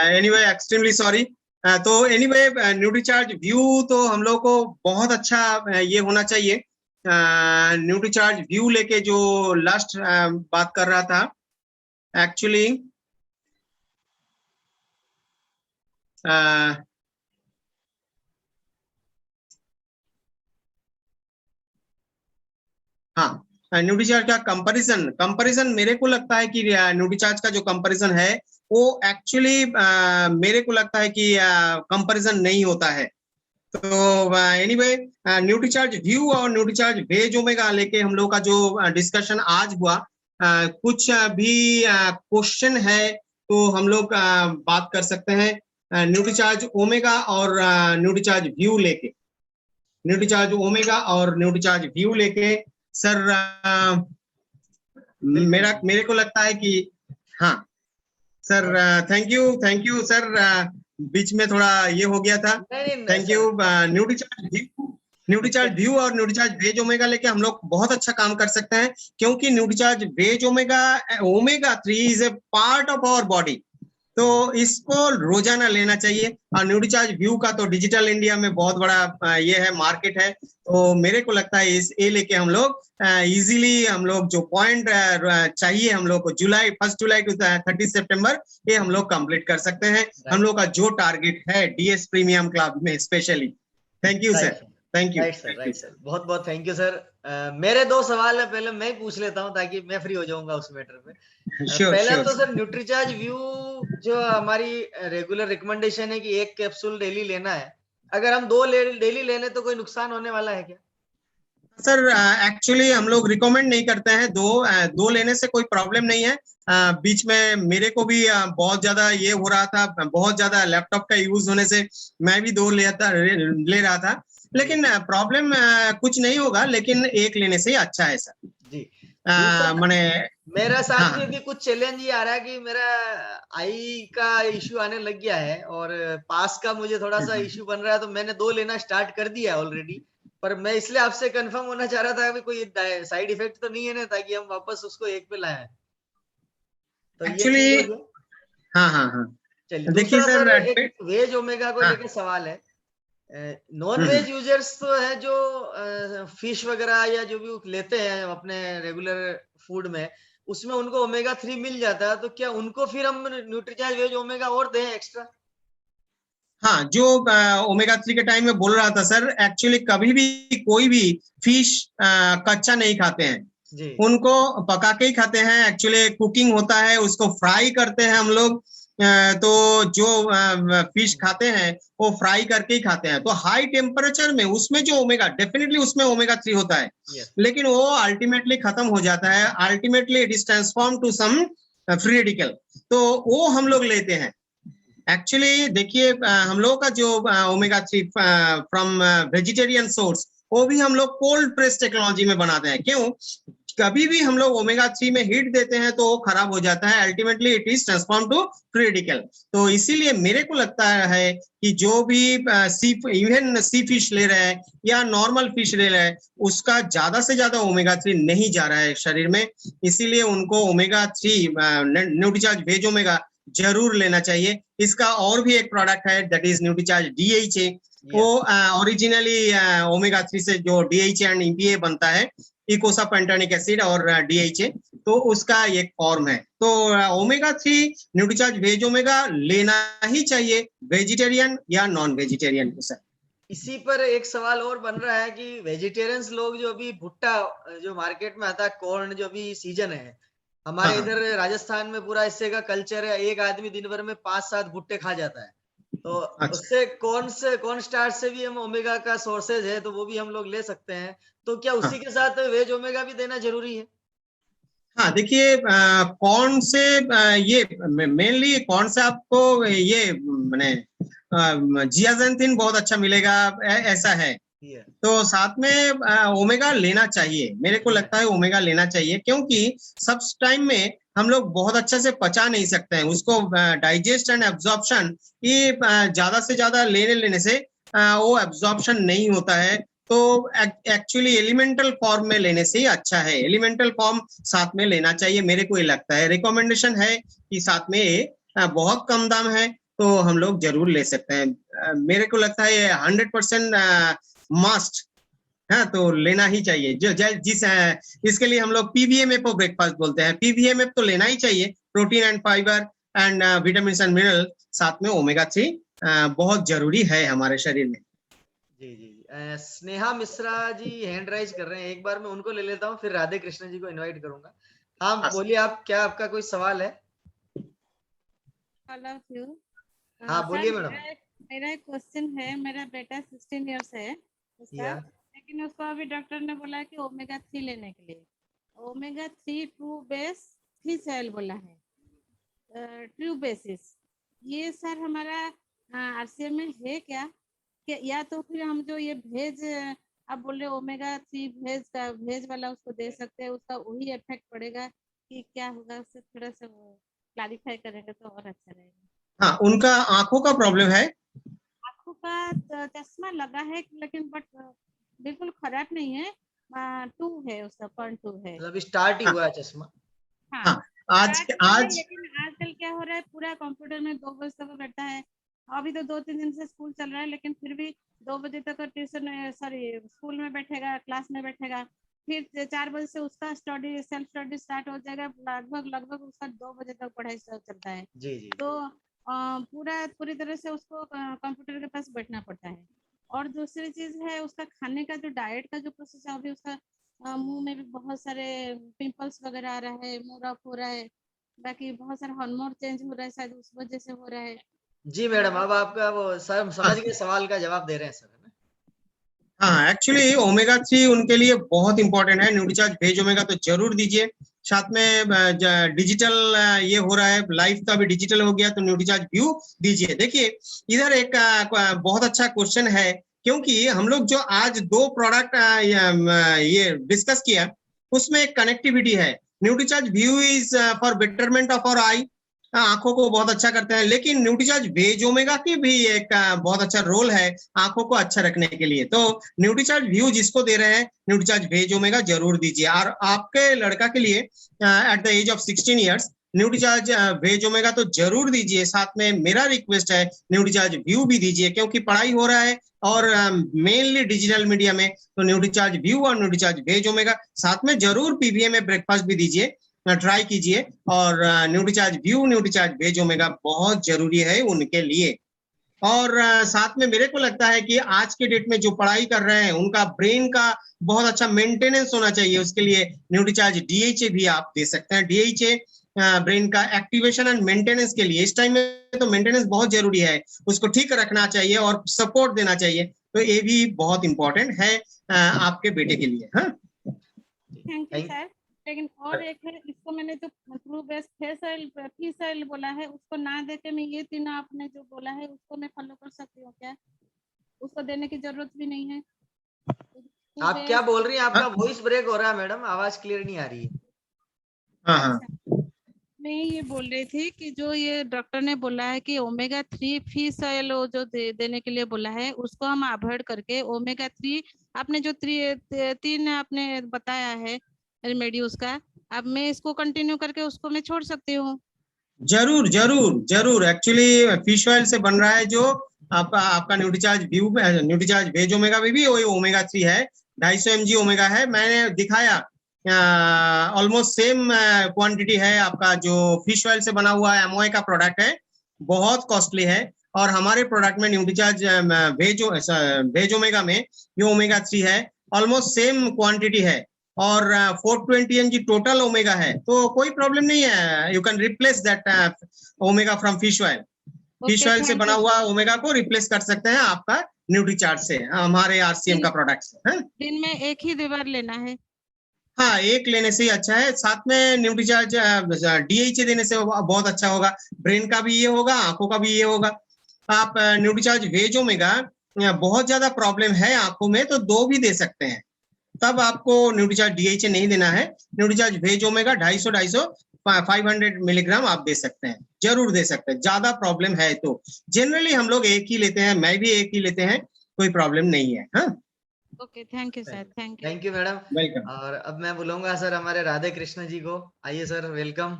Anyway extremely sorry. तो एनीवे न्यूट्रीचार्ज व्यू तो हम लोग को बहुत अच्छा ये होना चाहिए। न्यूट्रीचार्ज व्यू लेके जो लास्ट बात कर रहा था, एक्चुअली हाँ, न्यूट्रीचार्ज का कंपैरिजन मेरे को लगता है कि न्यूट्रीचार्ज का जो कंपैरिजन है वो एक्चुअली मेरे को लगता है कि कंपैरिजन नहीं होता है। तो एनीवे न्यूट्रीचार्ज व्यू और न्यूट्रीचार्ज वेज ओमेगा लेके हम लोग का जो डिस्कशन आज हुआ, कुछ भी क्वेश्चन है तो हम लोग बात कर सकते हैं न्यूट्रीचार्ज ओमेगा और न्यूट्रीचार्ज व्यू लेके, न्यूट्रीचार्ज ओमेगा और न्यूट्रीचार्ज व्यू लेके। सर मेरे को लगता है कि हाँ सर, थैंक यू सर, बीच में थोड़ा ये हो गया था। Thank you. न्यूट्रीचार्ज व्यू और न्यूट्रीचार्ज वेज ओमेगा लेके हम लोग बहुत अच्छा काम कर सकते हैं, क्योंकि Nutricharge veg omega 3 is a part of our body, तो इसको रोजाना लेना चाहिए। और न्यूट्रीचार्ज व्यू का तो डिजिटल इंडिया में बहुत बड़ा ये है, मार्केट है, तो मेरे को लगता है इस ए लेके हम लोग इजीली हम लोग जो पॉइंट चाहिए हम लोग को 1 जुलाई टू 30 सितंबर ये हम लोग कंप्लीट कर सकते हैं, हम लोग का जो टारगेट है डीएस प्रीमियम क्लब में specially. Thank you sir, thank you. Right sir, बहुत बहुत थैंक यू सर। मेरे 2 सवाल है, पहले मैं ही पूछ लेता हूँ ताकि मैं फ्री हो जाऊंगा उस मैटर में। पहला तो सर न्यूट्रीचार्ज व्यू जो हमारी रेगुलर रिकमेंडेशन है कि 1 कैप्सूल डेली लेना है, अगर हम 2 डेली ले लें तो कोई नुकसान होने वाला है क्या? सर एक्चुअली हम लोग रिकमेंड नहीं करते हैं, दो लेने से कोई प्रॉब्लम नहीं है। बीच में मेरे को भी बहुत ज्यादा ये हो रहा था, बहुत ज्यादा लैपटॉप का यूज होने से मैं भी 2 ले रहा था, लेकिन प्रॉब्लम कुछ नहीं होगा, लेकिन 1 लेने से ही अच्छा है सर जी। मैंने मेरा साथ हाँ, में भी कुछ चैलेंज ये आ रहा है कि मेरा आई का इश्यू आने लग गया है और पास का मुझे थोड़ा सा इश्यू बन रहा है, तो मैंने 2 लेना स्टार्ट कर दिया है ऑलरेडी, पर मैं इसलिए आपसे कंफर्म होना चाह रहा था कि कोई साइड इफेक्ट तो नहीं है ना, ताकि हम वापस उसको 1 पे लाएं। तो एक्चुअली ये चीज हो गया। हाँ चलिए, देखिए दूसरा सर सर, एक वेज ओमेगा को हाँ, लेकर सवाल है। नॉन वेज यूजर्स तो है जो फिश वगैरह या जो भी लेते हैं अपने रेगुलर फूड में, उसमें उनको ओमेगा 3 मिल जाता है, तो क्या उनको फिर हम न्यूट्रीचार्ज वेज ओमेगा और दें एक्स्ट्रा? हाँ, जो ओमेगा 3 के टाइम में बोल रहा था सर, एक्चुअली कभी भी कोई भी फिश कच्चा नहीं खाते हैं जी। उनको पका के ही खाते हैं। एक्चुअली कुकिंग होता है, उसको फ्राई करते हैं हम लोग, तो जो फिश खाते हैं वो फ्राई करके ही खाते हैं। तो हाई टेम्परेचर में उसमें जो ओमेगा, डेफिनेटली उसमें ओमेगा 3 होता है, लेकिन वो अल्टीमेटली खत्म हो जाता है, ultimately it is transform to some free radical, तो वो हम लोग लेते हैं। एक्चुअली देखिए हम लोगों का जो ओमेगा 3 फ्रॉम वेजिटेरियन सोर्स, वो भी हम लोग कोल्ड प्रेस टेक्नोलॉजी में बनाते हैं। क्यों? कभी भी हम लोग ओमेगा 3 में हीट देते हैं तो वो खराब हो जाता है, ultimately it is transform to free radical. तो इसीलिए मेरे को लगता है कि जो भी इवन सी फिश ले रहे हैं या नॉर्मल फिश ले रहे हैं, उसका ज्यादा से ज्यादा ओमेगा 3 नहीं जा रहा है शरीर में, इसीलिए उनको ओमेगा 3 न्यूट्रीचार्ज वेज ओमेगा जरूर लेना चाहिए। इसका और भी एक प्रोडक्ट है दैट इज न्यूट्रीचार्ज डीएचए, वो ओरिजिनली ओमेगा 3 से जो डीएचए एंड ईपीए बनता है, इकोसा पेंटानिक एसिड और डीएचए, तो उसका एक फॉर्म है। तो ओमेगा 3 न्यूट्रीचार्ज वेज ओमेगा लेना ही चाहिए, वेजिटेरियन या नॉन वेजिटेरियन को सर। इसी पर एक सवाल और बन रहा है कि वेजिटेरियंस लोग जो अभी भुट्टा जो मार्केट में आता है, कॉर्न जो भी सीजन है हमारे इधर राजस्थान में, पूरा इससे का कल्चर है, एक आदमी दिन भर में 5-7 भुट्टे खा जाता है, तो उससे कॉर्न स्टार्च से भी हम ओमेगा का सोर्सेज है, तो वो भी हम लोग ले सकते हैं, तो क्या उसी के साथ वेज ओमेगा भी देना जरूरी है? हाँ देखिए, कौन से ये मेनली कौन से आपको ये मैंने जियाजेंथिन बहुत अच्छा मिलेगा ऐसा है, तो साथ में ओमेगा लेना चाहिए। मेरे को लगता है ओमेगा लेना चाहिए, क्योंकि सब टाइम में हम लोग बहुत अच्छे से पचा नहीं सकते हैं उसको, डाइजेस्ट एंड एब्जॉर्प्शन ये ज्यादा से ज्यादा लेने से वो एब्जॉर्प्शन नहीं होता है। तो एक्चुअली एलिमेंटल फॉर्म में लेने से ही अच्छा है, एलिमेंटल फॉर्म साथ में लेना चाहिए, मेरे को ये लगता है। रिकमेंडेशन है कि साथ में ये बहुत कम दाम है तो हम लोग जरूर ले सकते हैं। मेरे को लगता है ये 100% मस्ट है, तो लेना ही चाहिए। जो जिस इसके लिए हम लोग पीवीएमएफ ब्रेकफास्ट बोलते हैं, पीवीएमएफ तो लेना ही चाहिए, protein and fibre and vitamin and mineral, साथ में ओमेगा 3 बहुत जरूरी है हमारे शरीर में। जी जी जी। स्नेहा मिश्रा जी हैंड राइज कर रहे हैं, एक बार मैं उनको ले लेता हूँ, फिर राधे कृष्ण जी को इनवाइट करूंगा। हाँ हाँ, बोलिए, आप क्या, आपका कोई सवाल है? All of you. हाँ सर बोलिए मैडम। मेरा एक क्वेश्चन है। मेरा बेटा 16 इयर्स है उसका, या लेकिन उसको अभी डॉक्टर ने बोला कि ओमेगा 3 लेने के लिए। Omega 3 true base fish oil बोला है, ट्रू बेसिस। ये सर हमारा आरसीएम में है क्या? या तो फिर हम जो ये भेज आप बोल रहे ओमेगा 3 भेज वाला उसको दे सकते हैं, उसका वही इफेक्ट पड़ेगा कि क्या होगा? उससे थोड़ा सा क्लैरिफाई करेंगे तो और अच्छा रहेगा। हाँ, उनका आंखों का प्रॉब्लम है। आंखों का चश्मा लगा है, लेकिन बट बिल्कुल खराब नहीं है। 2 है, उसका 0.2 है। मतलब स्टार्ट ही हाँ, हुआ है चश्मा। हाँ, हाँ, आज स्टार्ट हुआ है, आज लेकिन आजकल क्या हो रहा है, पूरा कंप्यूटर में 2 बजे तक बैठा है। अभी तो 2-3 दिन से स्कूल चल रहा है, लेकिन फिर भी 2 बजे तक ट्यूशन सॉरी स्कूल में बैठेगा, क्लास में बैठेगा। फिर 4 बजे से उसका स्टडी सेल्फ स्टडी स्टार्ट हो जाएगा। लगभग उसका 2 बजे तक पढ़ाई चलता है। जी जी तो पूरी तरह से उसको कंप्यूटर के पास बैठना पड़ता है। और दूसरी चीज है, उसका खाने का जो डाइट का जो प्रोसेस है, अभी उसका मुंह में भी बहुत सारे पिंपल्स वगैरह आ रहा है, मुंह रफ हो रहा है, बाकी बहुत सारा हार्मोन चेंज हो रहा है, शायद उस वजह से हो रहा है। जी मैडम, अब आपका वो सर समझ गए, सवाल का जवाब दे रहे हैं सर, है ना? हाँ, एक्चुअली ओमेगा 3 उनके लिए बहुत इंपॉर्टेंट है। न्यूट्रीचार्ज भेज ओमेगा तो जरूर दीजिए। साथ में डिजिटल ये हो रहा है, लाइफ का भी डिजिटल हो गया, तो न्यूट्रीचार्ज व्यू दीजिए। देखिए, इधर एक बहुत अच्छा क्वेश्चन है, क्योंकि हम लोग जो आज 2 प्रोडक्ट ये डिस्कस किया, उसमें एक कनेक्टिविटी है। Nutricharge view is for betterment of our eye, आंखों को बहुत अच्छा करते हैं, लेकिन न्यूट्रीचार्ज वेज ओमेगा की भी एक बहुत अच्छा रोल है आंखों को अच्छा रखने के लिए। तो न्यूट्रीचार्ज व्यू जिसको दे रहे हैं, न्यूट्रीचार्ज वेज ओमेगा जरूर दीजिए। और आपके लड़का के लिए at the age of 16 years Nutricharge veg omega तो जरूर दीजिए। साथ में मेरा रिक्वेस्ट है, न्यूट्रीचार्ज व्यू भी दीजिए, क्योंकि पढ़ाई हो रहा है और मेनली डिजिटल मीडिया में, तो न्यूट्रीचार्ज व्यू और न्यूट्रीचार्ज वेज ओमेगा साथ में जरूर पीवीए में ब्रेकफास्ट भी दीजिए, ट्राई कीजिए। और Nutricharge view, Nutricharge veg omega बहुत जरूरी है उनके लिए। और साथ में मेरे को लगता है कि आज के डेट में जो पढ़ाई कर रहे हैं, उनका ब्रेन का बहुत अच्छा मेंटेनेंस होना चाहिए। उसके लिए न्यूट्रीचार्ज डीएचए भी आप दे सकते हैं। डीएचए ब्रेन का एक्टिवेशन एंड मेंटेनेंस के लिए, इस टाइम में तो मेंटेनेंस बहुत जरूरी है, उसको ठीक रखना चाहिए और सपोर्ट देना चाहिए। तो ये भी बहुत इंपॉर्टेंट है आपके बेटे के लिए। हाँ, थैंक यू सर। लेकिन और एक है, इसको मैंने जो ट्रू बेस्ट फिश ऑयल बोला है, उसको ना देके मैं ये तीनों आपने जो बोला है उसको मैं फॉलो कर सकती हूँ क्या? उसको देने की जरूरत भी नहीं है? आप क्या बोल रही हैं? आपका वॉइस ब्रेक हो रहा है मैडम, आवाज क्लियर नहीं आ रही है। हाँ, हाँ, अच्छा, मैं ये बोल रही थी कि जो ये डॉक्टर ने बोला है कि ओमेगा 3 फिश ऑयल जो देने के लिए बोला है, उसको हम अवॉइड करके ओमेगा 3 आपने जो 3 आपने बताया है रेमेडी उसका, अब मैं इसको कंटिन्यू करके उसको मैं छोड़ सकती हूँ? जरूर जरूर जरूर। एक्चुअली फिश ऑयल से बन रहा है जो आपका Nutricharge view, Nutricharge veg omega में भी वही ओमेगा 3 है, 250 mg ओमेगा है। मैंने दिखाया ऑलमोस्ट सेम क्वांटिटी है। आपका जो फिश ऑयल से बना हुआ एमओए का प्रोडक्ट है, बहुत कॉस्टली है। और हमारे प्रोडक्ट में न्यूट्रीचार्ज वेज ओमेगा में ये ओमेगा 3 है, ऑलमोस्ट सेम क्वांटिटी है। और 420 mg टोटल ओमेगा है, तो कोई प्रॉब्लम नहीं है। You can replace that omega from fish oil. Fish oil से बना हुआ ओमेगा को रिप्लेस कर सकते हैं आपका न्यूट्रीचार्ज से, हमारे आरसीएम का प्रोडक्ट से। दिन में एक ही बार लेना है? हाँ, एक लेने से ही अच्छा है। साथ में न्यूट्रीचार्ज डीएचए देने से बहुत अच्छा होगा, ब्रेन का भी ये होगा, आंखों का भी ये होगा। आप न्यूट्रीचार्ज वेज ओमेगा बहुत ज्यादा प्रॉब्लम है आंखों में, तो 2 भी दे सकते हैं, तब आपको न्यूट्रीचार्ज डीएचए नहीं देना है। न्यूट्रीचार्ज वेज ओमेगा 250 500 मिलीग्राम आप दे सकते हैं, जरूर दे सकते हैं। ज्यादा प्रॉब्लम है तो जनरली हम लोग एक ही लेते हैं, मैं भी एक ही लेते हैं, कोई प्रॉब्लम नहीं है। हाँ, okay, thank you sir, thank you. Thank you madam. Welcome. और अब मैं बुलाऊंगा सर हमारे राधे कृष्ण जी को। आइए sir, welcome.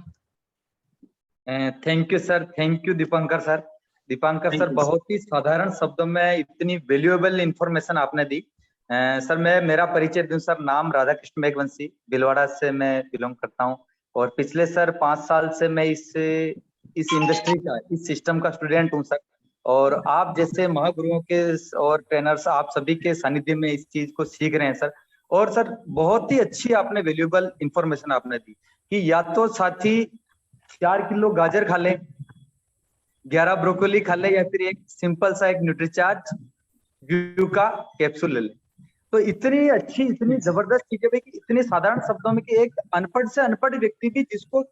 Thank you sir, thank you Dipankar sir. Dipankar Thank sir, you, बहुत ही साधारण शब्दों में इतनी वैल्यूएबल इंफॉर्मेशन आपने दी। सर, मैं मेरा परिचय दूं सर, नाम राधा कृष्ण मेघवंशी, भिलवाड़ा से मैं बिलोंग करता हूं। और पिछले सर 5 साल से मैं इस इंडस्ट्री का, इस सिस्टम का स्टूडेंट हूं सर। और आप जैसे महागुरुओं के और ट्रेनर्स आप सभी के सानिध्य में इस चीज को सीख रहे हैं सर। और सर बहुत ही अच्छी आपने वैल्यूएबल इंफॉर्मेशन आपने दी कि या तो साथी 4 किलो गाजर खा ले, 11 ब्रोकोली खा ले, या फिर एक सिंपल सा एक न्यूट्रीचार्ज व्यू का कैप्सूल ले ले। तो इतनी अच्छी इतनी जबरदस्त चीजें भी कि इतने साधारण शब्दों में कि एक अनपढ़ से अनपढ़ व्यक्ति भी जिसको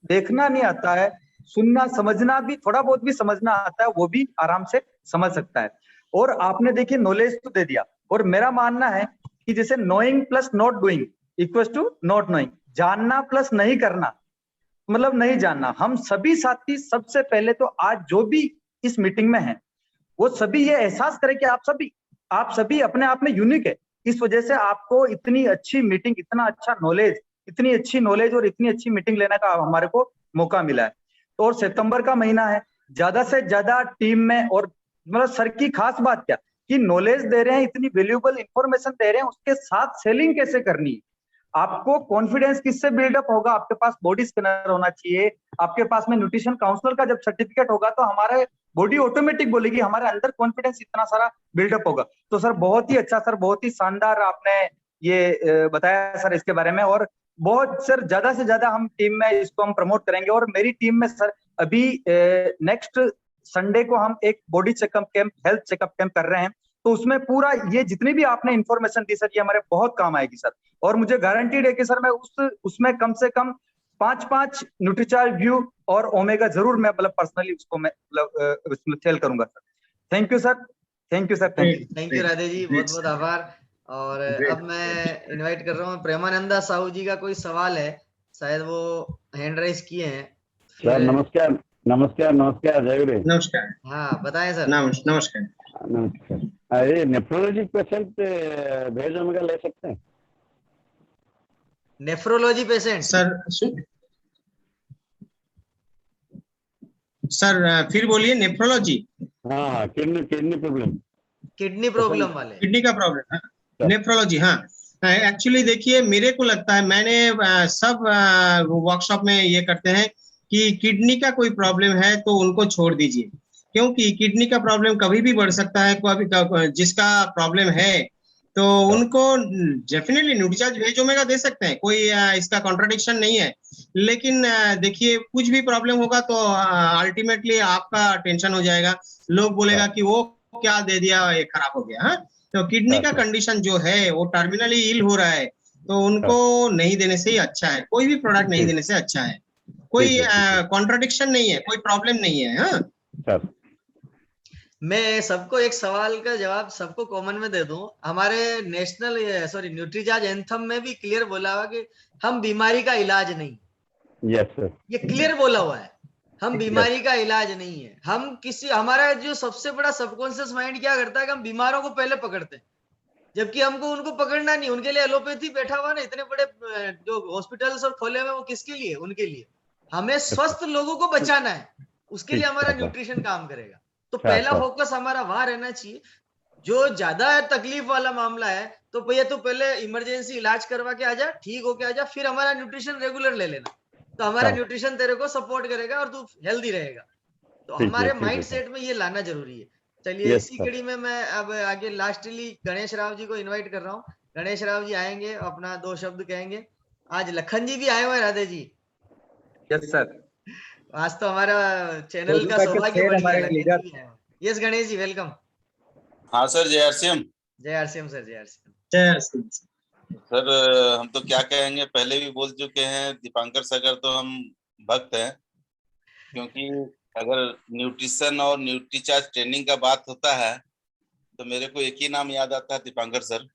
देखना नहीं आता है, सुनना समझना भी थोड़ा बहुत भी समझना आता है, वो भी आराम से समझ सकता है। और आपने देखिए नॉलेज तो दे दिया, और मेरा मानना है कि जैसे knowing plus not doing equals to not knowing, जानना प्लस नहीं करना मतलब नहीं जानना। हम सभी साथी सबसे पहले तो आज जो भी इस मीटिंग में हैं वो सभी ये एहसास करें कि आप सभी अपने आप में यूनिक है। इस वजह से आपको इतनी अच्छी मीटिंग, इतना अच्छा नॉलेज, इतनी अच्छी नॉलेज और इतनी अच्छी मीटिंग लेने का हमारे को मौका मिला है। तो और सितंबर का महीना है, ज्यादा से ज्यादा टीम में, और मतलब सर की खास बात क्या कि नॉलेज दे रहे हैं, इतनी वैल्यूएबल इंफॉर्मेशन दे रहे हैं, उसके साथ सेलिंग कैसे करनी है, आपको कॉन्फिडेंस किससे बिल्डअप होगा, आपके पास बॉडी स्कैनर होना चाहिए, आपके पास में न्यूट्रिशन काउंसलर का जब सर्टिफिकेट होगा तो हमारे बॉडी ऑटोमेटिक बोलेगी, हमारे अंदर कॉन्फिडेंस इतना सारा बिल्डअप होगा। तो सर बहुत ही अच्छा सर, बहुत ही शानदार आपने ये बताया सर इसके बारे में। और बहुत सर ज्यादा से ज्यादा हम टीम में इसको हम प्रमोट करेंगे। और मेरी टीम में सर अभी नेक्स्ट संडे को हम एक body checkup camp, health checkup camp कर रहे हैं। तो उसमें पूरा ये जितनी भी आपने इंफॉर्मेशन दी सर, ये हमारे बहुत काम आएगी सर। और मुझे गारंटीड है कि सर मैं उसमें कम से कम 5 न्यूट्रीचार्ज व्यू और ओमेगा जरूर मैं मतलब पर्सनली उसको मैं मतलब उसमें सेल करूंगा sir. Thank you sir, thank you sir, thank you. Thank you Radhe ji, बहुत बहुत आभार। और अब मैं इनवाइट कर रहा हूँ प्रेमानंदा साहू जी का कोई सवाल है, शायद वो हैंड राइज किए हैं। सर नमस्कार, नमस्कार नमस्कार, जय गुरु। नमस्कार। हाँ बताएं सर। नमस्कार। नमस्कार। ये नेफ्रोलॉजी पेशेंट भेज ओमेगा ले सकते हैं? नेफ्रोलॉजी पेशेंट सर फिर बोलिए। नेफ्रोलॉजी? हाँ, किडनी प्रॉब्लम, किडनी प्रॉब्लम वाले, किडनी का प्रॉब्लम है। नेफ्रोलॉजी, हाँ। एक्चुअली देखिए, मेरे को लगता है, मैंने सब वर्कशॉप में ये करते हैं कि किडनी का कोई प्रॉब्लम है तो उनको छोड़ दीजिए, क्योंकि किडनी का प्रॉब्लम कभी भी बढ़ सकता है। कोई जिसका प्रॉब्लम है तो उनको डेफिनेटली न्यूट्रीचार्ज वेज ओमेगा दे सकते हैं, कोई इसका कॉन्ट्रडिक्शन नहीं है। लेकिन देखिए, कुछ भी प्रॉब्लम होगा तो अल्टीमेटली आपका टेंशन हो जाएगा, लोग बोलेगा कि वो क्या दे दिया, ये खराब हो गया। हाँ, तो किडनी का कंडीशन जो है वो टर्मिनली इल हो रहा है, तो उनको नहीं देने से ही अच्छा है, कोई भी प्रोडक्ट नहीं देने से अच्छा है। कोई कॉन्ट्रडिक्शन नहीं है, कोई प्रॉब्लम नहीं है। हाँ, मैं सबको एक सवाल का जवाब सबको कॉमन में दे दूं। हमारे न्यूट्रीचार्ज एंथम में भी क्लियर बोला हुआ कि हम बीमारी का इलाज नहीं। यस सर, ये क्लियर बोला हुआ है, हम बीमारी का इलाज नहीं है। हम हमारा जो सबसे बड़ा सबकॉन्शियस माइंड क्या करता है कि हम बीमारों को पहले पकड़ते हैं, जबकि हमको उनको पकड़ना नहीं। उनके लिए एलोपैथी बैठा हुआ ना, इतने बड़े जो हॉस्पिटल्स और खोले हुए, वो किसके लिए? उनके लिए। हमें स्वस्थ लोगों को बचाना है, उसके लिए हमारा न्यूट्रिशन काम करेगा। तो पहला फोकस हमारा वहां रहना चाहिए। जो ज्यादा तकलीफ वाला मामला है तो भैया तू पहले इमरजेंसी इलाज करवा के आजा, ठीक होके आजा, फिर हमारा न्यूट्रिशन रेगुलर ले लेना। तो हमारा न्यूट्रिशन तेरे को सपोर्ट करेगा और तू हेल्दी रहेगा। तो हमारे माइंड सेट में ये लाना जरूरी है। चलिए, इसी कड़ी में मैं अब आगे लास्टली गणेश राव जी को इनवाइट कर रहा हूँ। गणेश राव जी आएंगे, अपना 2 शब्द कहेंगे। आज लखन जी भी आए हुए हैं, राधे जी। यस सर, आज तो हमारा चैनल का सौभाग्य बढ़ गया। Yes Ganesh ji, welcome. हाँ सर, जय आरसीएम। जय आरसीएम सर, जय आरसीएम। जय आरसीएम सर, हम तो क्या कहेंगे, पहले भी बोल चुके हैं, दीपांकर सागर तो हम भक्त हैं, क्योंकि अगर न्यूट्रिशन और न्यूट्रीचार्ज ट्रेनिंग का बात होता है तो मेरे को एक ही नाम याद आता है, दीपांकर सर।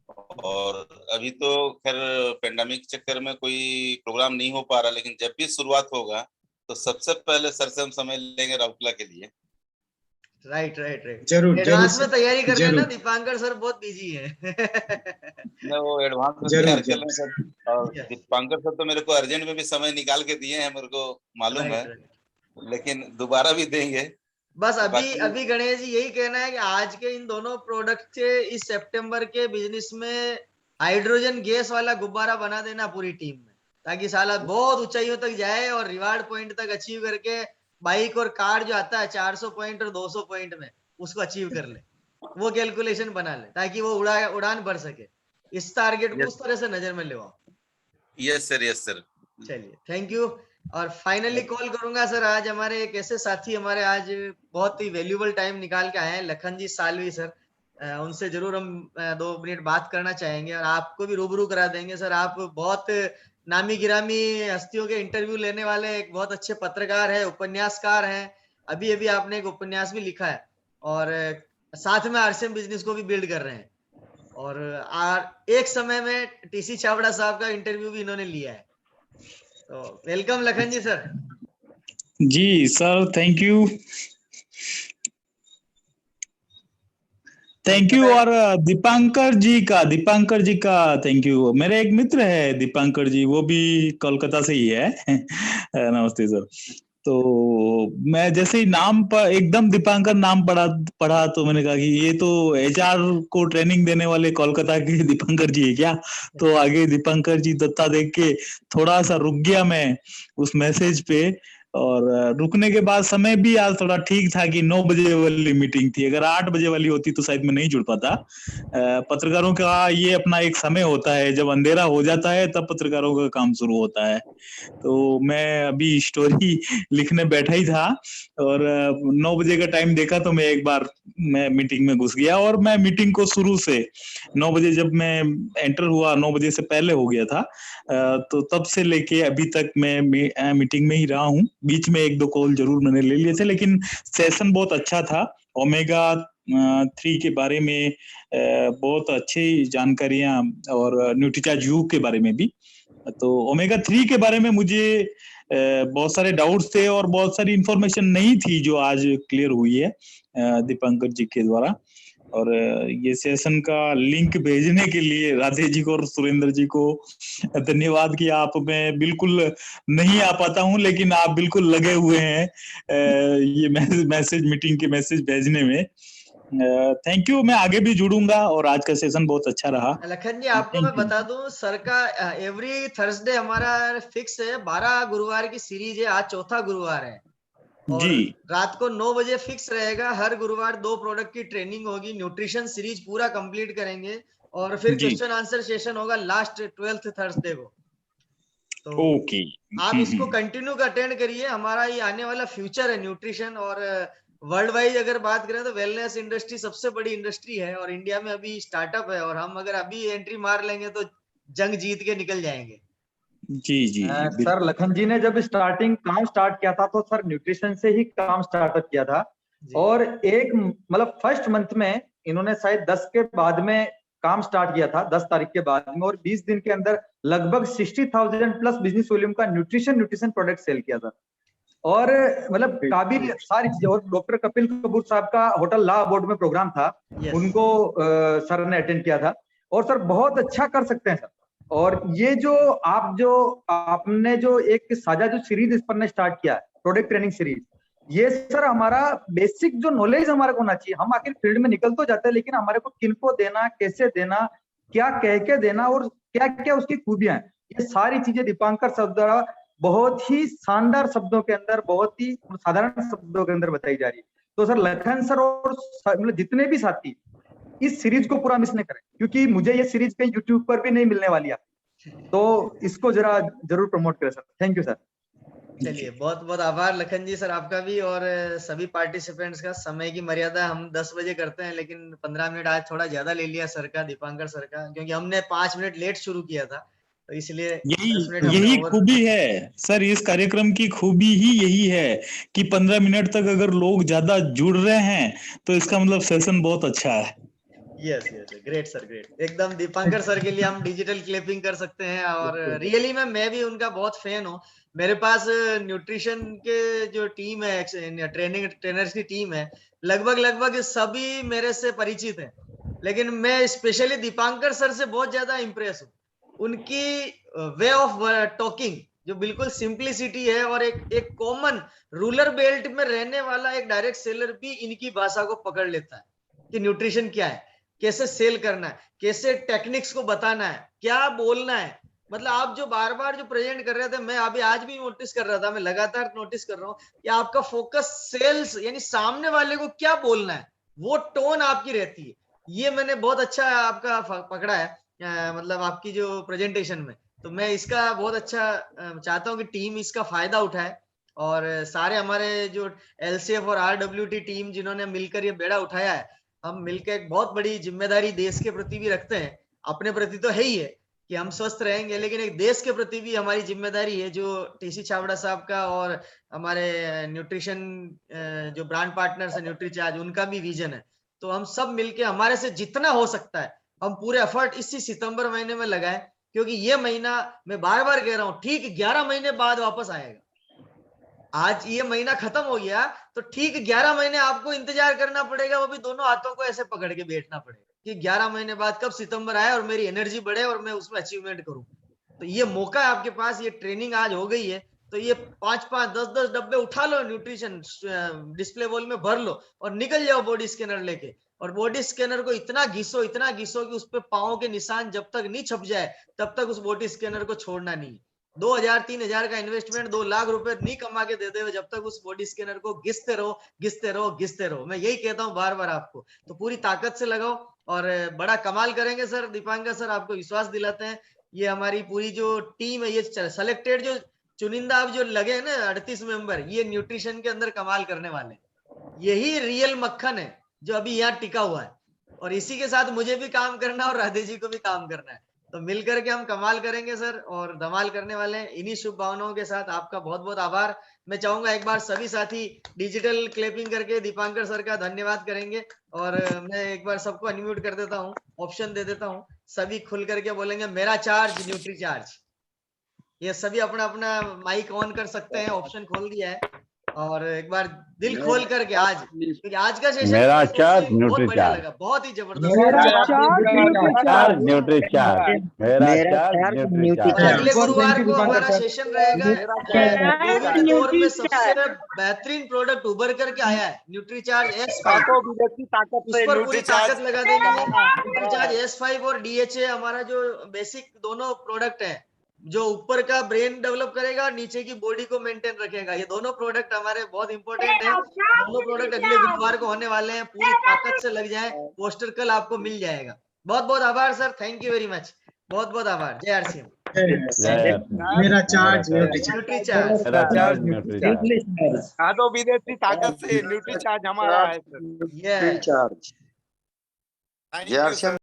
और अभी तो खैर पेंडेमिक चक्कर में कोई प्रोग्राम नहीं हो पा रहा, लेकिन जब भी शुरुआत होगा तो सबसे पहले सर से हम समय लेंगे राउरकेला के लिए। राइट, जरूर एडवांस में तैयारी कर लेना, दीपांकर सर बहुत बिजी है। मैं वो एडवांस में तैयार कर लें सर। और दीपांकर सर तो मेरे को अर्जेंट में भी समय निकाल के दिए हैं, मेरे को मालूम है, लेकिन दोबारा भी देंगे। बस अभी गणेश जी यही कहना है कि आज के इन दोनों प्रोडक्ट से इस सितंबर के बिजनेस में हाइड्रोजन गैस वाला गुब्बारा बना देना पूरी टीम में, ताकि साला बहुत ऊंचाइयों तक जाए और रिवार्ड पॉइंट तक अचीव करके बाइक और कार जो आता है 400 पॉइंट और 200 पॉइंट में, उसको अचीव कर ले, वो कैलकुलेशन बना ले ताकि वो उड़ान भर सके। इस टारगेट को उस तरह से नजर में ले आओ। Yes sir, yes sir. चलिए, थैंक यू। और फाइनली कॉल करूंगा सर, आज हमारे एक ऐसे साथी हमारे आज बहुत ही वैल्यूबल टाइम निकाल के आए हैं, लखन जी सालवी सर। उनसे जरूर हम 2 मिनट बात करना चाहेंगे और आपको भी रूबरू करा देंगे सर। आप बहुत नामी गिरामी हस्तियों के इंटरव्यू लेने वाले एक बहुत अच्छे पत्रकार है, उपन्यासकार हैं। अभी अभी आपने एक उपन्यास भी लिखा है और साथ में आरसीएम बिजनेस को भी बिल्ड कर रहे हैं, और एक समय में टीसी छाबड़ा साहब का इंटरव्यू भी इन्होंने लिया है। तो वेलकम लखन जी सर। जी सर, थैंक यू और दीपांकर जी का थैंक यू। मेरे एक मित्र है दीपांकर जी, वो भी कोलकाता से ही है। नमस्ते सर। तो मैं जैसे ही नाम पर एकदम दीपांकर नाम पढ़ा तो मैंने कहा कि ये तो एचआर को ट्रेनिंग देने वाले कोलकाता के दीपांकर जी है क्या। तो आगे दीपांकर जी दत्ता देख के थोड़ा सा रुक गया मैं उस मैसेज पे, और रुकने के बाद समय भी आज थोड़ा ठीक था कि 9 बजे वाली मीटिंग थी। अगर 8 बजे वाली होती तो शायद मैं नहीं जुड़ पाता। पत्रकारों का ये अपना एक समय होता है, जब अंधेरा हो जाता है तब पत्रकारों का काम शुरू होता है। तो मैं अभी स्टोरी लिखने बैठा ही था और 9 बजे का टाइम देखा तो मैं मीटिंग में घुस गया, और मैं मीटिंग को शुरू से 9 बजे जब मैं एंटर हुआ, 9 बजे से पहले हो गया था, तो तब से लेके अभी तक मैं मीटिंग में ही रहा हूँ। बीच में 1-2 कॉल जरूर मैंने ले लिए थे, लेकिन सेशन बहुत अच्छा था। ओमेगा 3 के बारे में बहुत अच्छी जानकारियां, और न्यूट्रीचार्ज यू के बारे में भी। तो ओमेगा 3 के बारे में मुझे बहुत सारे डाउट्स थे और बहुत सारी इंफॉर्मेशन नहीं थी जो आज क्लियर हुई है दीपांकर जी के द्वारा। और ये सेशन का लिंक भेजने के लिए राधे जी को और सुरेंद्र जी को धन्यवाद कि आप, मैं बिल्कुल नहीं आ पाता हूं लेकिन आप बिल्कुल लगे हुए हैं ये मीटिंग के मैसेज भेजने में। Thank you. मैं आगे भी जुड़ूंगा और आज का सेशन बहुत अच्छा रहा। लखन जी, आपको मैं बता दूं, सर का एवरी थर्सडे हमारा फिक्स है, 12 गुरुवार की सीरीज है, आज चौथा गुरुवार है और जी रात को 9 बजे फिक्स रहेगा। हर गुरुवार 2 प्रोडक्ट की ट्रेनिंग होगी, न्यूट्रिशन सीरीज पूरा कंप्लीट करेंगे और फिर क्वेश्चन आंसर सेशन होगा लास्ट 12th थर्सडे को। तो ओके, आप इसको कंटिन्यू अटेंड करिए। हमारा ये आने वाला फ्यूचर है न्यूट्रिशन, और वर्ल्ड वाइड अगर बात करें तो वेलनेस इंडस्ट्री सबसे बड़ी इंडस्ट्री है और इंडिया में अभी स्टार्टअप है, और हम अगर अभी एंट्री मार लेंगे तो जंग जीत के निकल जाएंगे। जी सर लखन जी ने जब काम स्टार्ट किया था तो सर न्यूट्रिशन से ही काम स्टार्टअप किया था, और एक मतलब फर्स्ट मंथ में इन्होंने शायद 10 के बाद में काम स्टार्ट किया था, 10 तारीख के बाद में, और 20 दिन के अंदर लगभग 60,000 प्लस बिजनेस वॉल्यूम का न्यूट्रिशन प्रोडक्ट सेल किया था। और मतलब काबिल सारी चीजें। और डॉक्टर कपिल कपूर साहब का होटल ला बोर्ड में प्रोग्राम था, उनको सर ने अटेंड किया था, और सर बहुत अच्छा कर सकते हैं सर। और ये जो आपने जो एक साझा जो सीरीज इस पर ने स्टार्ट किया है, प्रोडक्ट ट्रेनिंग सीरीज, ये सर हमारा बेसिक जो नॉलेज हमारे को होना चाहिए। हम आखिर फील्ड में निकल तो जाते हैं, लेकिन हमारे को किनको देना, कैसे देना, क्या कह के देना, और क्या क्या उसकी खूबियां हैं, ये सारी चीजें दीपांकर सर द्वारा बहुत ही शानदार शब्दों के अंदर, बहुत ही साधारण शब्दों के अंदर बताई जा रही है। तो सर लखन सर और मतलब जितने भी साथी इस सीरीज को पूरा मिस नहीं करें, क्योंकि मुझे ये सीरीज कहीं यूट्यूब पर भी नहीं मिलने वाली है, तो इसको जरूर प्रमोट करें सर। Thank you sir. चलिए, बहुत बहुत आभार लखन जी सर आपका भी, और सभी पार्टिसिपेंट्स का। समय की मर्यादा हम 10 बजे करते हैं, लेकिन 15 मिनट आज थोड़ा ज्यादा ले लिया सर का, दीपांकर सर का, क्योंकि हमने 5 मिनट लेट शुरू किया था, तो इसलिए 10 मिनट यही खूबी है सर, इस कार्यक्रम की खूबी ही यही है कि 15 मिनट तक अगर लोग ज्यादा जुड़ रहे हैं तो इसका मतलब सेशन बहुत अच्छा है। Yes, great sir, great. एकदम दीपांकर सर के लिए हम डिजिटल क्लिपिंग कर सकते हैं, और रियली में मैं भी उनका बहुत फैन हूँ। मेरे पास न्यूट्रिशन के जो टीम है, ट्रेनर्स की टीम है, लगभग सभी मेरे से परिचित हैं, लेकिन मैं स्पेशली दीपांकर सर से बहुत ज्यादा इंप्रेस हूँ। उनकी वे ऑफ टॉकिंग जो बिल्कुल सिंप्लिसिटी है, और एक कॉमन रूरल बेल्ट में रहने वाला एक डायरेक्ट सेलर भी इनकी भाषा को पकड़ लेता है कि न्यूट्रिशन क्या है, कैसे सेल करना है, कैसे टेक्निक्स को बताना है, क्या बोलना है, मतलब आप जो बार बार जो प्रेजेंट कर रहे थे, मैं अभी आज भी नोटिस कर रहा था, मैं लगातार नोटिस कर रहा हूँ कि आपका फोकस सेल्स यानी सामने वाले को क्या बोलना है वो टोन आपकी रहती है। ये मैंने बहुत अच्छा आपका पकड़ा है, मतलब आपकी जो प्रेजेंटेशन में। तो मैं इसका बहुत अच्छा चाहता हूँ कि टीम इसका फायदा उठाए, और सारे हमारे जो एलसीएफ और आरडब्ल्यूटी टीम जिन्होंने मिलकर ये बेड़ा उठाया है, हम मिलकर एक बहुत बड़ी जिम्मेदारी देश के प्रति भी रखते हैं। अपने प्रति तो है ही है कि हम स्वस्थ रहेंगे, लेकिन एक देश के प्रति भी हमारी जिम्मेदारी है, जो टीसी छाबड़ा साहब का और हमारे न्यूट्रिशन जो ब्रांड पार्टनर्स है न्यूट्रीचार्ज, उनका भी विजन है। तो हम सब मिलके हमारे से जितना हो सकता है हम पूरे एफर्ट इसी सितंबर महीने में लगाएं, क्योंकि ये महीना मैं बार बार कह रहा हूँ ठीक 11 महीने बाद वापस आएगा। आज ये महीना खत्म हो गया तो ठीक 11 महीने आपको इंतजार करना पड़ेगा, वो भी दोनों हाथों को ऐसे पकड़ के बैठना पड़ेगा कि 11 महीने बाद कब सितंबर आए और मेरी एनर्जी बढ़े और मैं उसमें अचीवमेंट करूं। तो ये मौका है आपके पास, ये ट्रेनिंग आज हो गई है, तो ये 5-5 10-10 डब्बे उठा लो, न्यूट्रिशन डिस्प्ले वॉल में भर लो और निकल जाओ बॉडी स्कैनर लेके। और बॉडी स्कैनर को इतना घिसो कि उस पे पांव के निशान जब तक नहीं छप जाए तब तक उस बॉडी स्कैनर को छोड़ना नहीं। 2000-3000 का इन्वेस्टमेंट 2 लाख रुपए नहीं कमा के दे दे जब तक उस बॉडी स्कैनर को घिसते रहो। मैं यही कहता हूँ बार बार आपको, तो पूरी ताकत से लगाओ और बड़ा कमाल करेंगे सर। दीपांकर सर आपको विश्वास दिलाते हैं, ये हमारी पूरी जो टीम है, ये सेलेक्टेड जो चुनिंदा अब जो लगे हैं ना 38 मेंबर, ये न्यूट्रिशन के अंदर कमाल करने वाले, यही रियल मक्खन है जो अभी यहाँ टिका हुआ है। और इसी के साथ मुझे भी काम करना है और राधे जी को भी काम करना है, तो मिलकर के हम कमाल करेंगे सर और धमाल करने वाले हैं। इन्हीं शुभ भावनाओं के साथ आपका बहुत बहुत आभार। मैं चाहूंगा एक बार सभी साथी डिजिटल क्लैपिंग करके दीपांकर सर का धन्यवाद करेंगे, और मैं एक बार सबको अनम्यूट कर देता हूँ, ऑप्शन दे देता हूँ, सभी खुल करके बोलेंगे मेरा चार्ज न्यूट्री चार्ज। ये सभी अपना अपना माइक ऑन कर सकते हैं, ऑप्शन खोल दिया है। और एक बार दिल खोल करके आज, क्योंकि आज का सेशन मेरा बहुत चार्ज न्यूट्री बढ़िया चार्ज। लगा, बहुत ही जबरदस्त। चार्ज न्यूट्री चार्ज, मेरा चार्ज न्यूट्री और चार्ज। अगले गुरुवार को हमारा सेशन रहेगा, कोविड दौर में सबसे बेहतरीन प्रोडक्ट उभर करके आया है न्यूट्रीचार्ज S5, उस पर पूरी ताकत लगा देनी है। न्यूट्रीचार्ज S5 और DHA हमारा जो बेसिक दोनों प्रोडक्ट है, जो ऊपर का ब्रेन डेवलप करेगा और नीचे की बॉडी को मेंटेन रखेगा, ये दोनों प्रोडक्ट हमारे बहुत इंपॉर्टेंट है। दोनों प्रोडक्ट अगले गुरुवार को होने वाले हैं, पूरी ताकत से लग जाए, पोस्टर कल आपको मिल जाएगा। बहुत बहुत आभार sir, thank you very much, बहुत बहुत आभार। जय RCM। मेरा चार्ज न्यूट्री चार्ज, मेरा चार्ज न्यूट्री चार्ज। खादो विदेशी ताकत से न्यूट्री चार्ज हमारा है sir. Yes. Thank you sir.